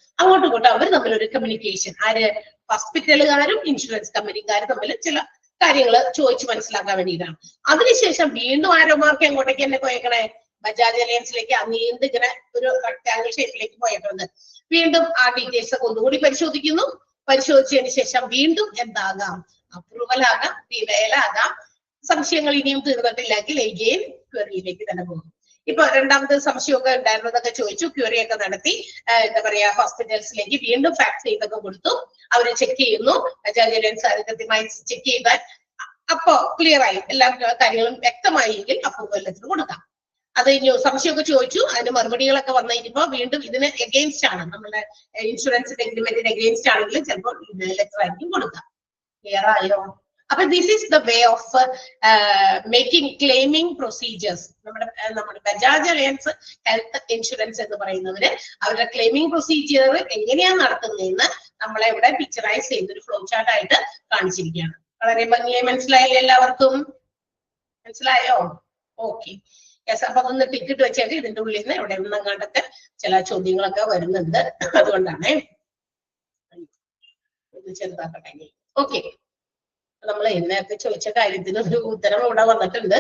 അവർ തമ്മിലൊരു കമ്മ്യൂണിക്കേഷൻ, ആര് ഹോസ്പിറ്റലുകാരും ഇൻഷുറൻസ് കമ്പനിക്കാരും തമ്മിൽ ചില കാര്യങ്ങൾ ചോദിച്ചു മനസ്സിലാക്കാൻ വേണ്ടിയിട്ടാണ്. അതിനുശേഷം വീണ്ടും ആരോമാർക്ക് എങ്ങോട്ടേക്ക് തന്നെ പോയേക്കണേ, ബജാജ് അലയൻസിലേക്ക് നീണ്ട് ഇങ്ങനെ ഒരു റെക്ടാങ്കിൾ ഷേപ്പിലേക്ക് പോയിട്ടുണ്ട്. വീണ്ടും ആ ഡീറ്റെയിൽസ് ഒക്കെ ഒന്നുകൂടി പരിശോധിക്കുന്നു. പരിശോധിച്ചതിന് ശേഷം വീണ്ടും എന്താകാം, അപ്രൂവൽ ആകാം, ഡിനയൽ ആകാം. സംശയങ്ങൾ ഇനിയും തീർന്നിട്ടില്ലെങ്കിൽ എഗെയിൻ ക്വറിയിലേക്ക് തന്നെ പോകും. ഇപ്പൊ രണ്ടാമത്തെ സംശയമൊക്കെ ഉണ്ടായിരുന്നതൊക്കെ ചോദിച്ചു, ക്വറി ഒക്കെ നടത്തി, എന്താ പറയാ, ഹോസ്പിറ്റൽസിലേക്ക് വീണ്ടും ഫാക്സ് ചെയ്തൊക്കെ കൊടുത്തു. അവര് ചെക്ക് ചെയ്യുന്നു, ബജാജ് അലയൻസ് കൃത്യമായി ചെക്ക് ചെയ്താൽ അപ്പോ ക്ലിയർ ആയി, എല്ലാ കാര്യങ്ങളും വ്യക്തമായെങ്കിൽ അപ്രൂവൽ ലെറ്റർ കൊടുക്കാം. അത് സംശയമൊക്കെ ചോദിച്ചു, അതിന്റെ മറുപടികളൊക്കെ വന്നു കഴിഞ്ഞപ്പോ വീണ്ടും ഇതിന് എഗെയിൻസ്റ്റ് ആണ്, നമ്മുടെ ഇൻഷുറൻസിന്റെ എഗ്രിമെന്റിന് എഗെയിൻസ്റ്റ് ആണെങ്കിൽ ചിലപ്പോൾ ലെറ്റർ ആയിരിക്കും കൊടുക്കാം. ക്ലിയർ ആയോ? അപ്പൊ this is the way of making claiming procedures. നമ്മുടെ ബജാജ് അലയൻസ് ഹെൽത്ത് ഇൻഷുറൻസ് എന്ന് പറയുന്നവര് അവരുടെ ക്ലെയിമിംഗ് പ്രൊസീജിയർ എങ്ങനെയാണ് നടത്തുന്നതെന്ന് നമ്മളെ ഇവിടെ പിക്ചറൈസ് ചെയ്തൊരു ഫ്ലോ ചാർട്ട് ആയിട്ട് കാണിച്ചിരിക്കുകയാണ്. വളരെ ഭംഗിയായി മനസ്സിലായില്ലേ എല്ലാവർക്കും? മനസ്സിലായോ? ഓക്കെ. യെസ്. അപ്പൊ അതൊന്ന് ടിക്കറ്റ് വെച്ചാൽ ഇതിന്റെ ഉള്ളിൽ നിന്ന് ഇവിടെ നിന്നങ്ങാണ്ടൊക്കെ ചില ചോദ്യങ്ങളൊക്കെ വരുന്നുണ്ട്, അതുകൊണ്ടാണ് ചെറുതാക്കട്ടെ. ഓക്കെ, നമ്മൾ നേരത്തെ ചോദിച്ച കാര്യത്തിന് ഒരു ഉത്തരം ഇവിടെ വന്നിട്ടുണ്ട്.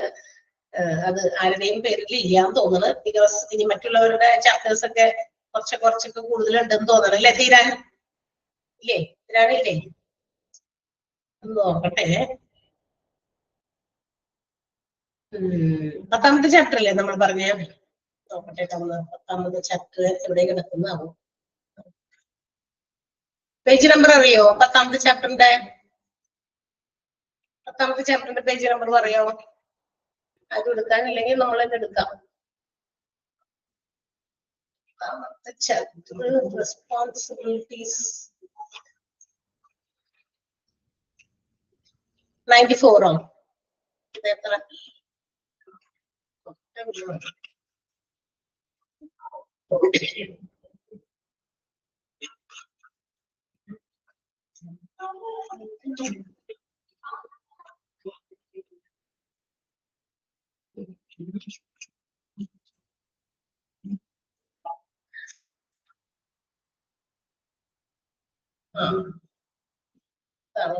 അത് ആരുടെയും പേരിൽ ഇല്ലാന്ന് തോന്നുന്നത്. ബിക്കോസ് ഇനി മറ്റുള്ളവരുടെ ചാപ്റ്റേഴ്സ് ഒക്കെ കുറച്ചൊക്കെ കൂടുതലുണ്ടെന്ന് തോന്നണം അല്ലേ? തീരാനില്ലേ? ഒന്ന് നോക്കട്ടെ. 10ാമത്തെ ചാപ്റ്റർ അല്ലേ നമ്മൾ പറഞ്ഞ? നോക്കട്ടെ, 10ാമത്തെ ചാപ്റ്റർ എവിടെ കിടക്കുന്നതാവും? പേജ് നമ്പർ അറിയോ? 10ാമത്തെ ചാപ്റ്ററിന്റെ പേജ് നമ്പർ പറയാമോ? അത് എടുക്കാനില്ലെങ്കിൽ നമ്മൾ തന്നെ എടുക്കാം. ചാപ്റ്റർ റെസ്പോൺസിബിലിറ്റീസ് 94 ഓ? എത്ര?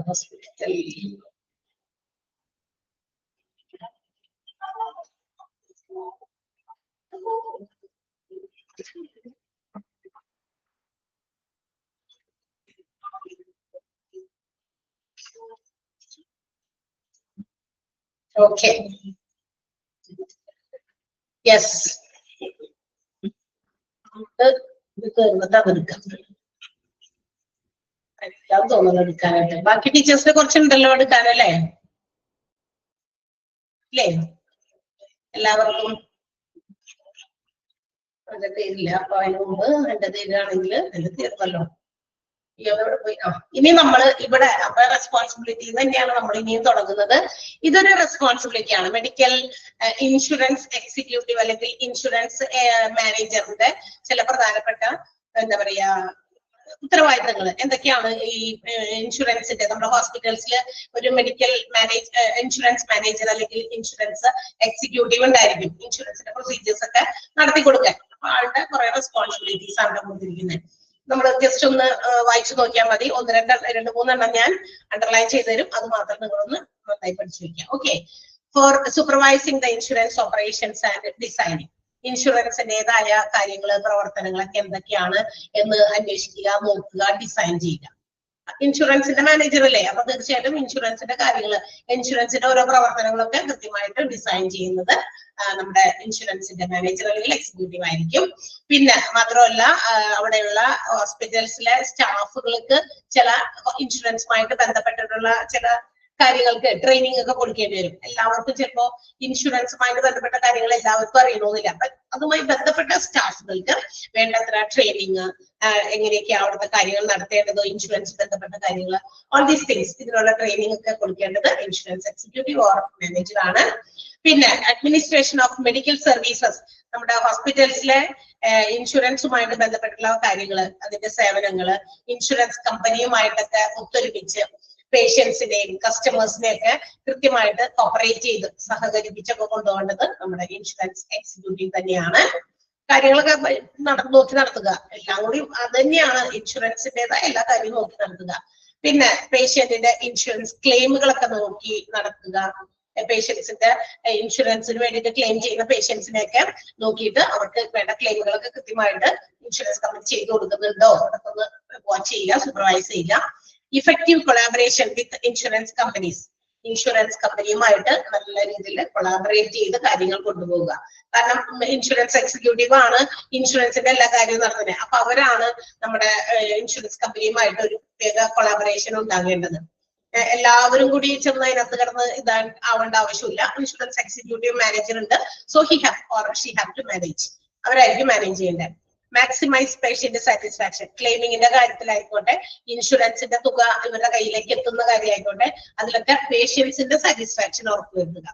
Hospital okay. യെസ്, എടുക്കാം തോന്നുന്നു, എടുക്കാനായിട്ട്. ബാക്കി ടീച്ചേഴ്സിനെ കുറച്ചുണ്ടല്ലോ എടുക്കാനല്ലേ? ഇല്ലേ? എല്ലാവർക്കും എന്റെ തീരില്ല. അപ്പൊ അതിന് മുമ്പ് എന്റെ തീരാണെങ്കിൽ എന്റെ തീർന്നല്ലോ. ഇനി നമ്മൾ ഇവിടെ റെസ്പോൺസിബിലിറ്റി തന്നെയാണ് നമ്മൾ ഇനിയും തുടങ്ങുന്നത്. ഇതൊരു റെസ്പോൺസിബിലിറ്റി ആണ്. മെഡിക്കൽ ഇൻഷുറൻസ് എക്സിക്യൂട്ടീവ് അല്ലെങ്കിൽ ഇൻഷുറൻസ് മാനേജറിന്റെ ചില പ്രധാനപ്പെട്ട എന്താ പറയാ ഉത്തരവാദിത്തങ്ങൾ എന്തൊക്കെയാണ്? ഈ ഇൻഷുറൻസിന്റെ, നമ്മുടെ ഹോസ്പിറ്റൽസിൽ ഒരു മെഡിക്കൽ ഇൻഷുറൻസ് മാനേജർ അല്ലെങ്കിൽ ഇൻഷുറൻസ് എക്സിക്യൂട്ടീവ് ഉണ്ടായിരിക്കും. ഇൻഷുറൻസിന്റെ പ്രൊസീജിയേഴ്സ് ഒക്കെ നടത്തി കൊടുക്കാൻ. അപ്പൊ ആളുടെ കുറെ റെസ്പോൺസിബിലിറ്റീസ് ആണ് കൊടുത്തിരിക്കുന്നത്. നമ്മൾ ജസ്റ്റ് ഒന്ന് വായിച്ചു നോക്കിയാൽ മതി. 1, 2, 3 എണ്ണം ഞാൻ അണ്ടർലൈൻ ചെയ്തു തരും. അത് മാത്രം നിങ്ങളൊന്ന് നന്നായി പഠിച്ചു വെക്കാം. Okay, for supervising the insurance operations and designing. ഇൻഷുറൻസിന്റേതായ കാര്യങ്ങള് പ്രവർത്തനങ്ങളൊക്കെ എന്തൊക്കെയാണ് എന്ന് അന്വേഷിക്കുക, നോക്കുക, ഡിസൈൻ ചെയ്യുക. ഇൻഷുറൻസിന്റെ മാനേജർ അല്ലേ, അപ്പൊ തീർച്ചയായിട്ടും ഇൻഷുറൻസിന്റെ കാര്യങ്ങൾ, ഇൻഷുറൻസിന്റെ ഓരോ പ്രവർത്തനങ്ങളൊക്കെ കൃത്യമായിട്ട് ഡിസൈൻ ചെയ്യുന്നത് നമ്മുടെ ഇൻഷുറൻസിന്റെ മാനേജർ അല്ലെങ്കിൽ എക്സിക്യൂട്ടീവ് ആയിരിക്കും. പിന്നെ മാത്രമല്ല അവിടെയുള്ള ഹോസ്പിറ്റൽസിലെ സ്റ്റാഫുകൾക്ക് ചില ഇൻഷുറൻസുമായിട്ട് ബന്ധപ്പെട്ടിട്ടുള്ള ചില കാര്യങ്ങൾക്ക് ട്രെയിനിങ് ഒക്കെ കൊടുക്കേണ്ടി വരും. എല്ലാവർക്കും ചിലപ്പോ ഇൻഷുറൻസുമായിട്ട് ബന്ധപ്പെട്ട കാര്യങ്ങൾ എല്ലാവർക്കും അറിയണമെന്നില്ല. അപ്പൊ അതുമായി ബന്ധപ്പെട്ട സ്റ്റാഫുകൾക്ക് വേണ്ടത്ര ട്രെയിനിങ്, എങ്ങനെയൊക്കെയാ അവിടുത്തെ കാര്യങ്ങൾ നടത്തേണ്ടത്, ഇൻഷുറൻസ് ബന്ധപ്പെട്ട കാര്യങ്ങൾ, ഓൾ ദീസ് തിങ്സ്, ഇതിനുള്ള ട്രെയിനിങ് ഒക്കെ കൊടുക്കേണ്ടത് ഇൻഷുറൻസ് എക്സിക്യൂട്ടീവ് ഓർ മാനേജർ ആണ്. പിന്നെ അഡ്മിനിസ്ട്രേഷൻ ഓഫ് മെഡിക്കൽ സർവീസസ്, നമ്മുടെ ഹോസ്പിറ്റൽസിലെ ഇൻഷുറൻസുമായിട്ട് ബന്ധപ്പെട്ടുള്ള കാര്യങ്ങള്, അതിന്റെ സേവനങ്ങള്, ഇൻഷുറൻസ് കമ്പനിയുമായിട്ടൊക്കെ ഒത്തൊരുമിച്ച് പേഷ്യൻസിനെയും കസ്റ്റമേഴ്സിനെയും ഒക്കെ കൃത്യമായിട്ട് ഓപ്പറേറ്റ് ചെയ്ത് സഹകരിപ്പിച്ചൊക്കെ കൊണ്ടുപോകേണ്ടത് നമ്മുടെ ഇൻഷുറൻസ് എക്സിക്യൂട്ടീവ് തന്നെയാണ്. കാര്യങ്ങളൊക്കെ നോക്കി നടത്തുക, എല്ലാം കൂടി അത് തന്നെയാണ് ഇൻഷുറൻസിന്റേതായ എല്ലാ കാര്യവും നോക്കി നടത്തുക. പിന്നെ പേഷ്യന്റിന്റെ ഇൻഷുറൻസ് ക്ലെയിമുകളൊക്കെ നോക്കി നടത്തുക. പേഷ്യൻസിന്റെ ഇൻഷുറൻസിന് വേണ്ടിയിട്ട് ക്ലെയിം ചെയ്യുന്ന പേഷ്യൻസിനെയൊക്കെ നോക്കിയിട്ട് അവർക്ക് വേണ്ട ക്ലെയിമുകളൊക്കെ കൃത്യമായിട്ട് ഇൻഷുറൻസ് കമ്പനി ചെയ്തു കൊടുക്കുന്നുണ്ടോ അതൊക്കെ ഒന്ന് വാച്ച് ചെയ്യുക, സൂപ്പർവൈസ് ചെയ്യുക. Effective collaboration with insurance companies, insurance കമ്പനിയുമായിട്ട് നല്ല രീതിയിൽ കൊളാബറേറ്റ് ചെയ്ത് കാര്യങ്ങൾ കൊണ്ടുപോവുക. കാരണം ഇൻഷുറൻസ് എക്സിക്യൂട്ടീവ് ആണ് ഇൻഷുറൻസിന്റെ എല്ലാ കാര്യവും നടത്തുന്നത്. അപ്പൊ അവരാണ് നമ്മുടെ ഇൻഷുറൻസ് കമ്പനിയുമായിട്ട് ഒരു പ്രത്യേക കൊളാബറേഷൻ ഉണ്ടാകേണ്ടത്. എല്ലാവരും കൂടി ചെന്ന് അതിനകത്ത് കിടന്ന് ആവേണ്ട ആവശ്യമില്ല. ഇൻഷുറൻസ് എക്സിക്യൂട്ടീവ് മാനേജർ ഉണ്ട്, so he have or she have to manage, അവരായിരിക്കും മാനേജ് ചെയ്യേണ്ടത്. മാക്സിമൈസ് പേഷ്യന്റ് സാറ്റിസ്ഫാക്ഷൻ, ക്ലെയിമിങ്ങിന്റെ കാര്യത്തിലായിക്കോട്ടെ, ഇൻഷുറൻസിന്റെ തുക ഇവരുടെ കയ്യിലേക്ക് എത്തുന്ന കാര്യമായിക്കോട്ടെ, അതിലൊക്കെ പേഷ്യൻസിന്റെ സാറ്റിസ്ഫാക്ഷൻ ഉറപ്പുവരുത്തുക.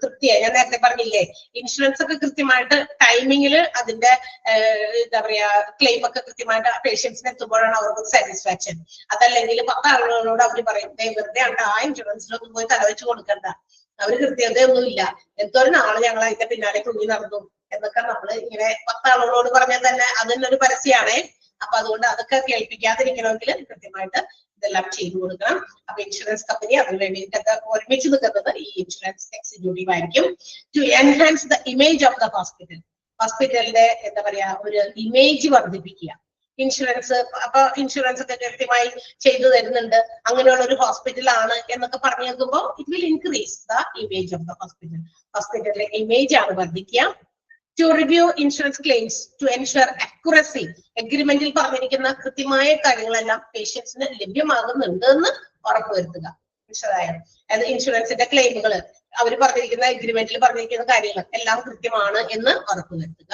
തൃപ്തിയായി, ഞാൻ നേരത്തെ പറഞ്ഞില്ലേ, ഇൻഷുറൻസ് ഒക്കെ കൃത്യമായിട്ട് ടൈമിങ്ങിൽ അതിന്റെ എന്താ പറയാ ക്ലെയിം ഒക്കെ കൃത്യമായിട്ട് പേഷ്യൻസിന് എത്തുമ്പോഴാണ് അവർക്ക് സാറ്റിസ്ഫാക്ഷൻ. അതല്ലെങ്കിൽ 10 ആളുകളോട് അവർ പറയും വെറുതെ ഉണ്ട്, ആ ഇൻഷുറൻസിലൊന്നും പോയി തലവെച്ച് കൊടുക്കണ്ട, അവര് കൃത്യതയൊന്നുമില്ല, എന്തോരം നാളെ ഞങ്ങൾ അതിന്റെ പിന്നാലെ തുണി നടന്നു എന്നൊക്കെ നമ്മൾ ഇങ്ങനെ 10 ആളുകളോട് പറഞ്ഞാൽ തന്നെ അതിനൊരു പരസ്യമാണേ. അപ്പൊ അതുകൊണ്ട് അതൊക്കെ കേൾപ്പിക്കാതിരിക്കണമെങ്കിൽ കൃത്യമായിട്ട് ഇതെല്ലാം ചെയ്തു കൊടുക്കണം. അപ്പൊ ഇൻഷുറൻസ് കമ്പനി അതിന് വേണ്ടിയിട്ടൊക്കെ ഒരുമിച്ച് നിൽക്കുന്നത് ഈ ഇൻഷുറൻസ് എക്സിക്യൂട്ടീവ് ആയിരിക്കും. To enhance the image of the hospital, ഹോസ്പിറ്റലിന്റെ എന്താ പറയാ ഒരു ഇമേജ് വർദ്ധിപ്പിക്കുക. ഇൻഷുറൻസ് അപ്പൊ ഇൻഷുറൻസ് ഒക്കെ കൃത്യമായി ചെയ്തു തരുന്നുണ്ട്, അങ്ങനെയുള്ള ഒരു ഹോസ്പിറ്റൽ ആണ് എന്നൊക്കെ പറഞ്ഞു നോക്കുമ്പോൾ it will increase the image of the hospital, ഹോസ്പിറ്റലിലെ ഇമേജ് ആണ് വർദ്ധിക്കുക. To review insurance claims to ensure accuracy, എഗ്രിമെന്റിൽ പറഞ്ഞിരിക്കുന്ന കൃത്യമായ കാര്യങ്ങളെല്ലാം പേഷ്യൻസിന് ലഭ്യമാകുന്നുണ്ട് എന്ന് ഉറപ്പുവരുത്തുക. മനസ്സിലായോ? അത് ഇൻഷുറൻസിന്റെ ക്ലെയിമുകൾ അവർ പറഞ്ഞിരിക്കുന്ന എഗ്രിമെന്റിൽ പറഞ്ഞിരിക്കുന്ന കാര്യങ്ങൾ എല്ലാം കൃത്യമാണ് എന്ന് ഉറപ്പുവരുത്തുക.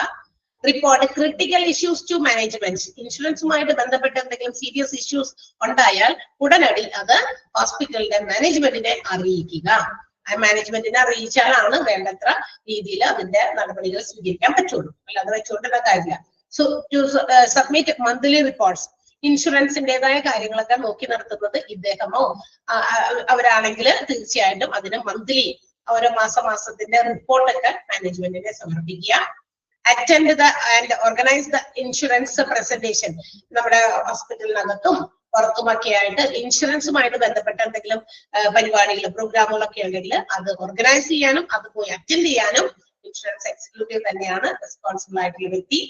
Report critical issues to management, ഇൻഷുറൻസുമായിട്ട് ബന്ധപ്പെട്ട എന്തെങ്കിലും സീരിയസ് ഇഷ്യൂസ് ഉണ്ടായാൽ ഉടനടി അത് ഹോസ്പിറ്റലിന്റെ മാനേജ്മെന്റിനെ അറിയിക്കുക. ആ മാനേജ്മെന്റിനെ അറിയിച്ചാലാണ് വേണ്ടത്ര രീതിയിൽ അതിന്റെ നടപടികൾ സ്വീകരിക്കാൻ പറ്റുള്ളൂ, അല്ലാതെ വെച്ചുകൊണ്ടുള്ള കാര്യമില്ല. So to submit monthly reports, ഇൻഷുറൻസിന്റേതായ കാര്യങ്ങളൊക്കെ നോക്കി നടത്തുന്നത് ഇദ്ദേഹമോ അവരാണെങ്കിൽ തീർച്ചയായിട്ടും അതിന് മന്ത്ലി ഓരോ മാസത്തിന്റെ റിപ്പോർട്ടൊക്കെ മാനേജ്മെന്റിനെ സമർപ്പിക്കുക. Attend the and organise the insurance presentation, നമ്മുടെ ഹോസ്പിറ്റലിനകത്തും പുറത്തുമൊക്കെ ആയിട്ട് ഇൻഷുറൻസുമായിട്ട് ബന്ധപ്പെട്ട എന്തെങ്കിലും പരിപാടികൾ പ്രോഗ്രാമുകളൊക്കെ ഉണ്ടെങ്കിൽ അത് ഓർഗനൈസ് ചെയ്യാനും അത് പോയി അറ്റൻഡ് ചെയ്യാനും ഇൻഷുറൻസ് എക്സിക്യൂട്ടീവ് തന്നെയാണ് റെസ്പോൺസിബിൾ ആയിട്ടുള്ള വ്യക്തി.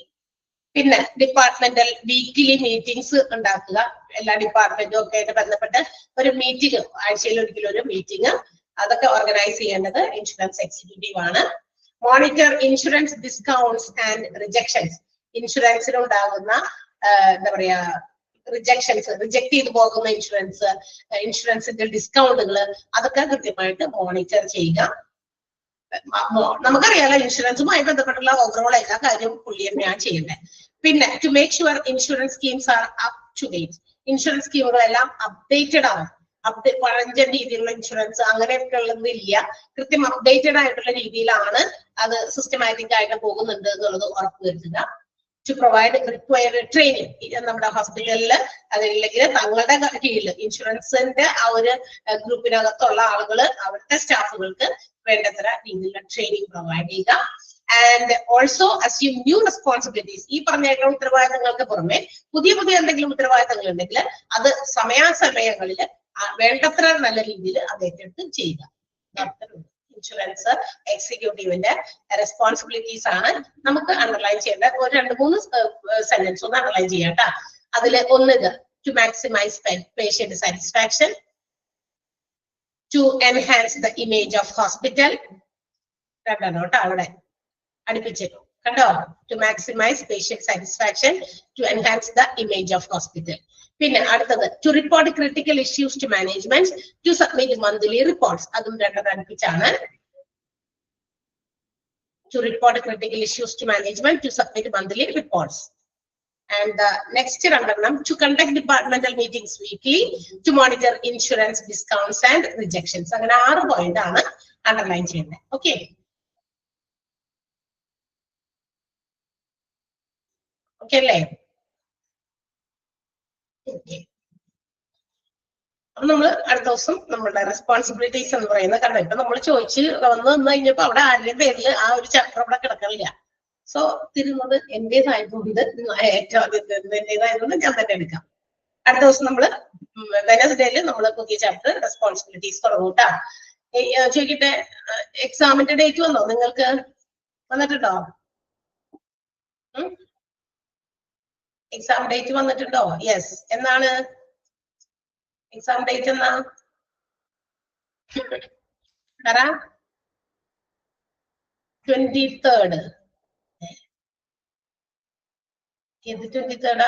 പിന്നെ ഡിപ്പാർട്ട്മെന്റൽ വീക്ക്ലി മീറ്റിംഗ്സ് ഉണ്ടാക്കുക, എല്ലാ ഡിപ്പാർട്ട്മെന്റും ഒക്കെ ആയിട്ട് ബന്ധപ്പെട്ട് ഒരു മീറ്റിംഗ്, ആഴ്ചയിൽ ഒരിക്കലും ഒരു മീറ്റിംഗ്, അതൊക്കെ ഓർഗനൈസ് ചെയ്യേണ്ടത് ഇൻഷുറൻസ് എക്സിക്യൂട്ടീവ് ആണ്. Monitor insurance discounts and rejections, ഇൻഷുറൻസിന് ഉണ്ടാകുന്ന എന്താ പറയാ റിജക്ഷൻസ്, റിജക്ട് ചെയ്തു പോകുന്ന ഇൻഷുറൻസിന്റെ ഡിസ്കൗണ്ടുകൾ അതൊക്കെ കൃത്യമായിട്ട് മോണിറ്റർ ചെയ്യുക. നമുക്കറിയാലോ ഇൻഷുറൻസുമായി ബന്ധപ്പെട്ടുള്ള ഓവറോൾ എല്ലാ കാര്യവും പുള്ളി തന്നെയാണ് ചെയ്യേണ്ടത്. പിന്നെ to make sure insurance schemes are up to date, insurance സ്കീമുകളെല്ലാം അപ്ഡേറ്റഡ് ആണ്. പഴഞ്ച രീതിയിലുള്ള ഇൻഷുറൻസ് അങ്ങനെയൊക്കെ ഉള്ളതില്ല, കൃത്യം അപ്ഡേറ്റഡ് ആയിട്ടുള്ള രീതിയിലാണ് അത് സിസ്റ്റമാറ്റിക് ആയിട്ട് പോകുന്നുണ്ട് എന്നുള്ളത് ഉറപ്പുവരുത്തുക. ടു പ്രൊവൈഡ് റിക്വയർഡ് ട്രെയിനിങ്, നമ്മുടെ ഹോസ്പിറ്റലിൽ അതില്ലെങ്കിൽ തങ്ങളുടെ കീഴിൽ ഇൻഷുറൻസിന്റെ ആ ഒരു ഗ്രൂപ്പിനകത്തുള്ള ആളുകൾ അവിടുത്തെ സ്റ്റാഫുകൾക്ക് വേണ്ടത്ര രീതിയിലുള്ള ട്രെയിനിങ് പ്രൊവൈഡ് ചെയ്യുക. And also assume new responsibilities, ഈ പറഞ്ഞേക്കുന്ന ഉത്തരവാദിത്തങ്ങൾക്ക് പുറമെ പുതിയ എന്തെങ്കിലും ഉത്തരവാദിത്തങ്ങൾ ഉണ്ടെങ്കിൽ അത് സമയാസമയങ്ങളിൽ വേണ്ടത്ര നല്ല രീതിയിൽ അത് ഏറ്റെടുത്ത് ചെയ്യുക. ഇൻഷുറൻസ് എക്സിക്യൂട്ടീവിന്റെ റെസ്പോൺസിബിലിറ്റീസ് ആണ് നമുക്ക് അണ്ടർലൈൻ ചെയ്യേണ്ട. ഒരു 2-3 സെന്റൻസ് ഒന്ന് അണ്ടർലൈൻ ചെയ്യാം കേട്ടോ. അതില് ഒന്നിത് to maximise patient satisfaction, to enhance the image of hospital. രണ്ടെണ്ണം കേട്ടോ അവിടെ അടുപ്പിച്ചിട്ടു കണ്ടോ. To maximise patient satisfaction, to enhance the image of hospital. പിന്നെ അടുത്തത് to report critical issues to management, to submit monthly reports. അതും രണ്ടെണ്ണം അടുപ്പിച്ചാണ്. To report critical issues to management, to submit monthly reports. And the next random to conduct departmental meetings weekly, to monitor insurance discounts and rejections. അങ്ങനെ 6 പോയിന്റ് ആണ് അണ്ടർലൈൻ ചെയ്യുന്നത്. ഓക്കെ, ഓക്കെ അല്ലേ? ഓക്കെ, അപ്പൊ നമ്മള് അടുത്ത ദിവസം നമ്മളുടെ റെസ്പോൺസിബിലിറ്റീസ് എന്ന് പറയുന്നത് കണ്ടോ. ഇപ്പൊ നമ്മൾ ചോദിച്ച് വന്നു കഴിഞ്ഞപ്പോ അവിടെ ആരുടെയും പേരിൽ ആ ഒരു ചാപ്റ്റർ അവിടെ കിടക്കണില്ല. സോ തിരുന്നത് എന്റേതായതുകൊണ്ട് ഏറ്റവും എന്റേതായതുകൊണ്ട് ഞാൻ തന്നെ എടുക്കാം. അടുത്ത ദിവസം നമ്മള് വെനസ്ഡേയില് നമ്മള് പുതിയ ചാപ്റ്റർ റെസ്പോൺസിബിലിറ്റീസ് തുടങ്ങും കേട്ടാ. ചോദിക്കട്ടെ, എക്സാമിന്റെ ഡേറ്റ് വന്നോ നിങ്ങൾക്ക്? വന്നിട്ടുണ്ടോ? എക്സാം ഡേറ്റ് വന്നിട്ടുണ്ടോ? യെസ്. എന്നാണ് എക്സാം ഡേറ്റ്? എന്നാ പറ. 23rd. ഏത് 23rd?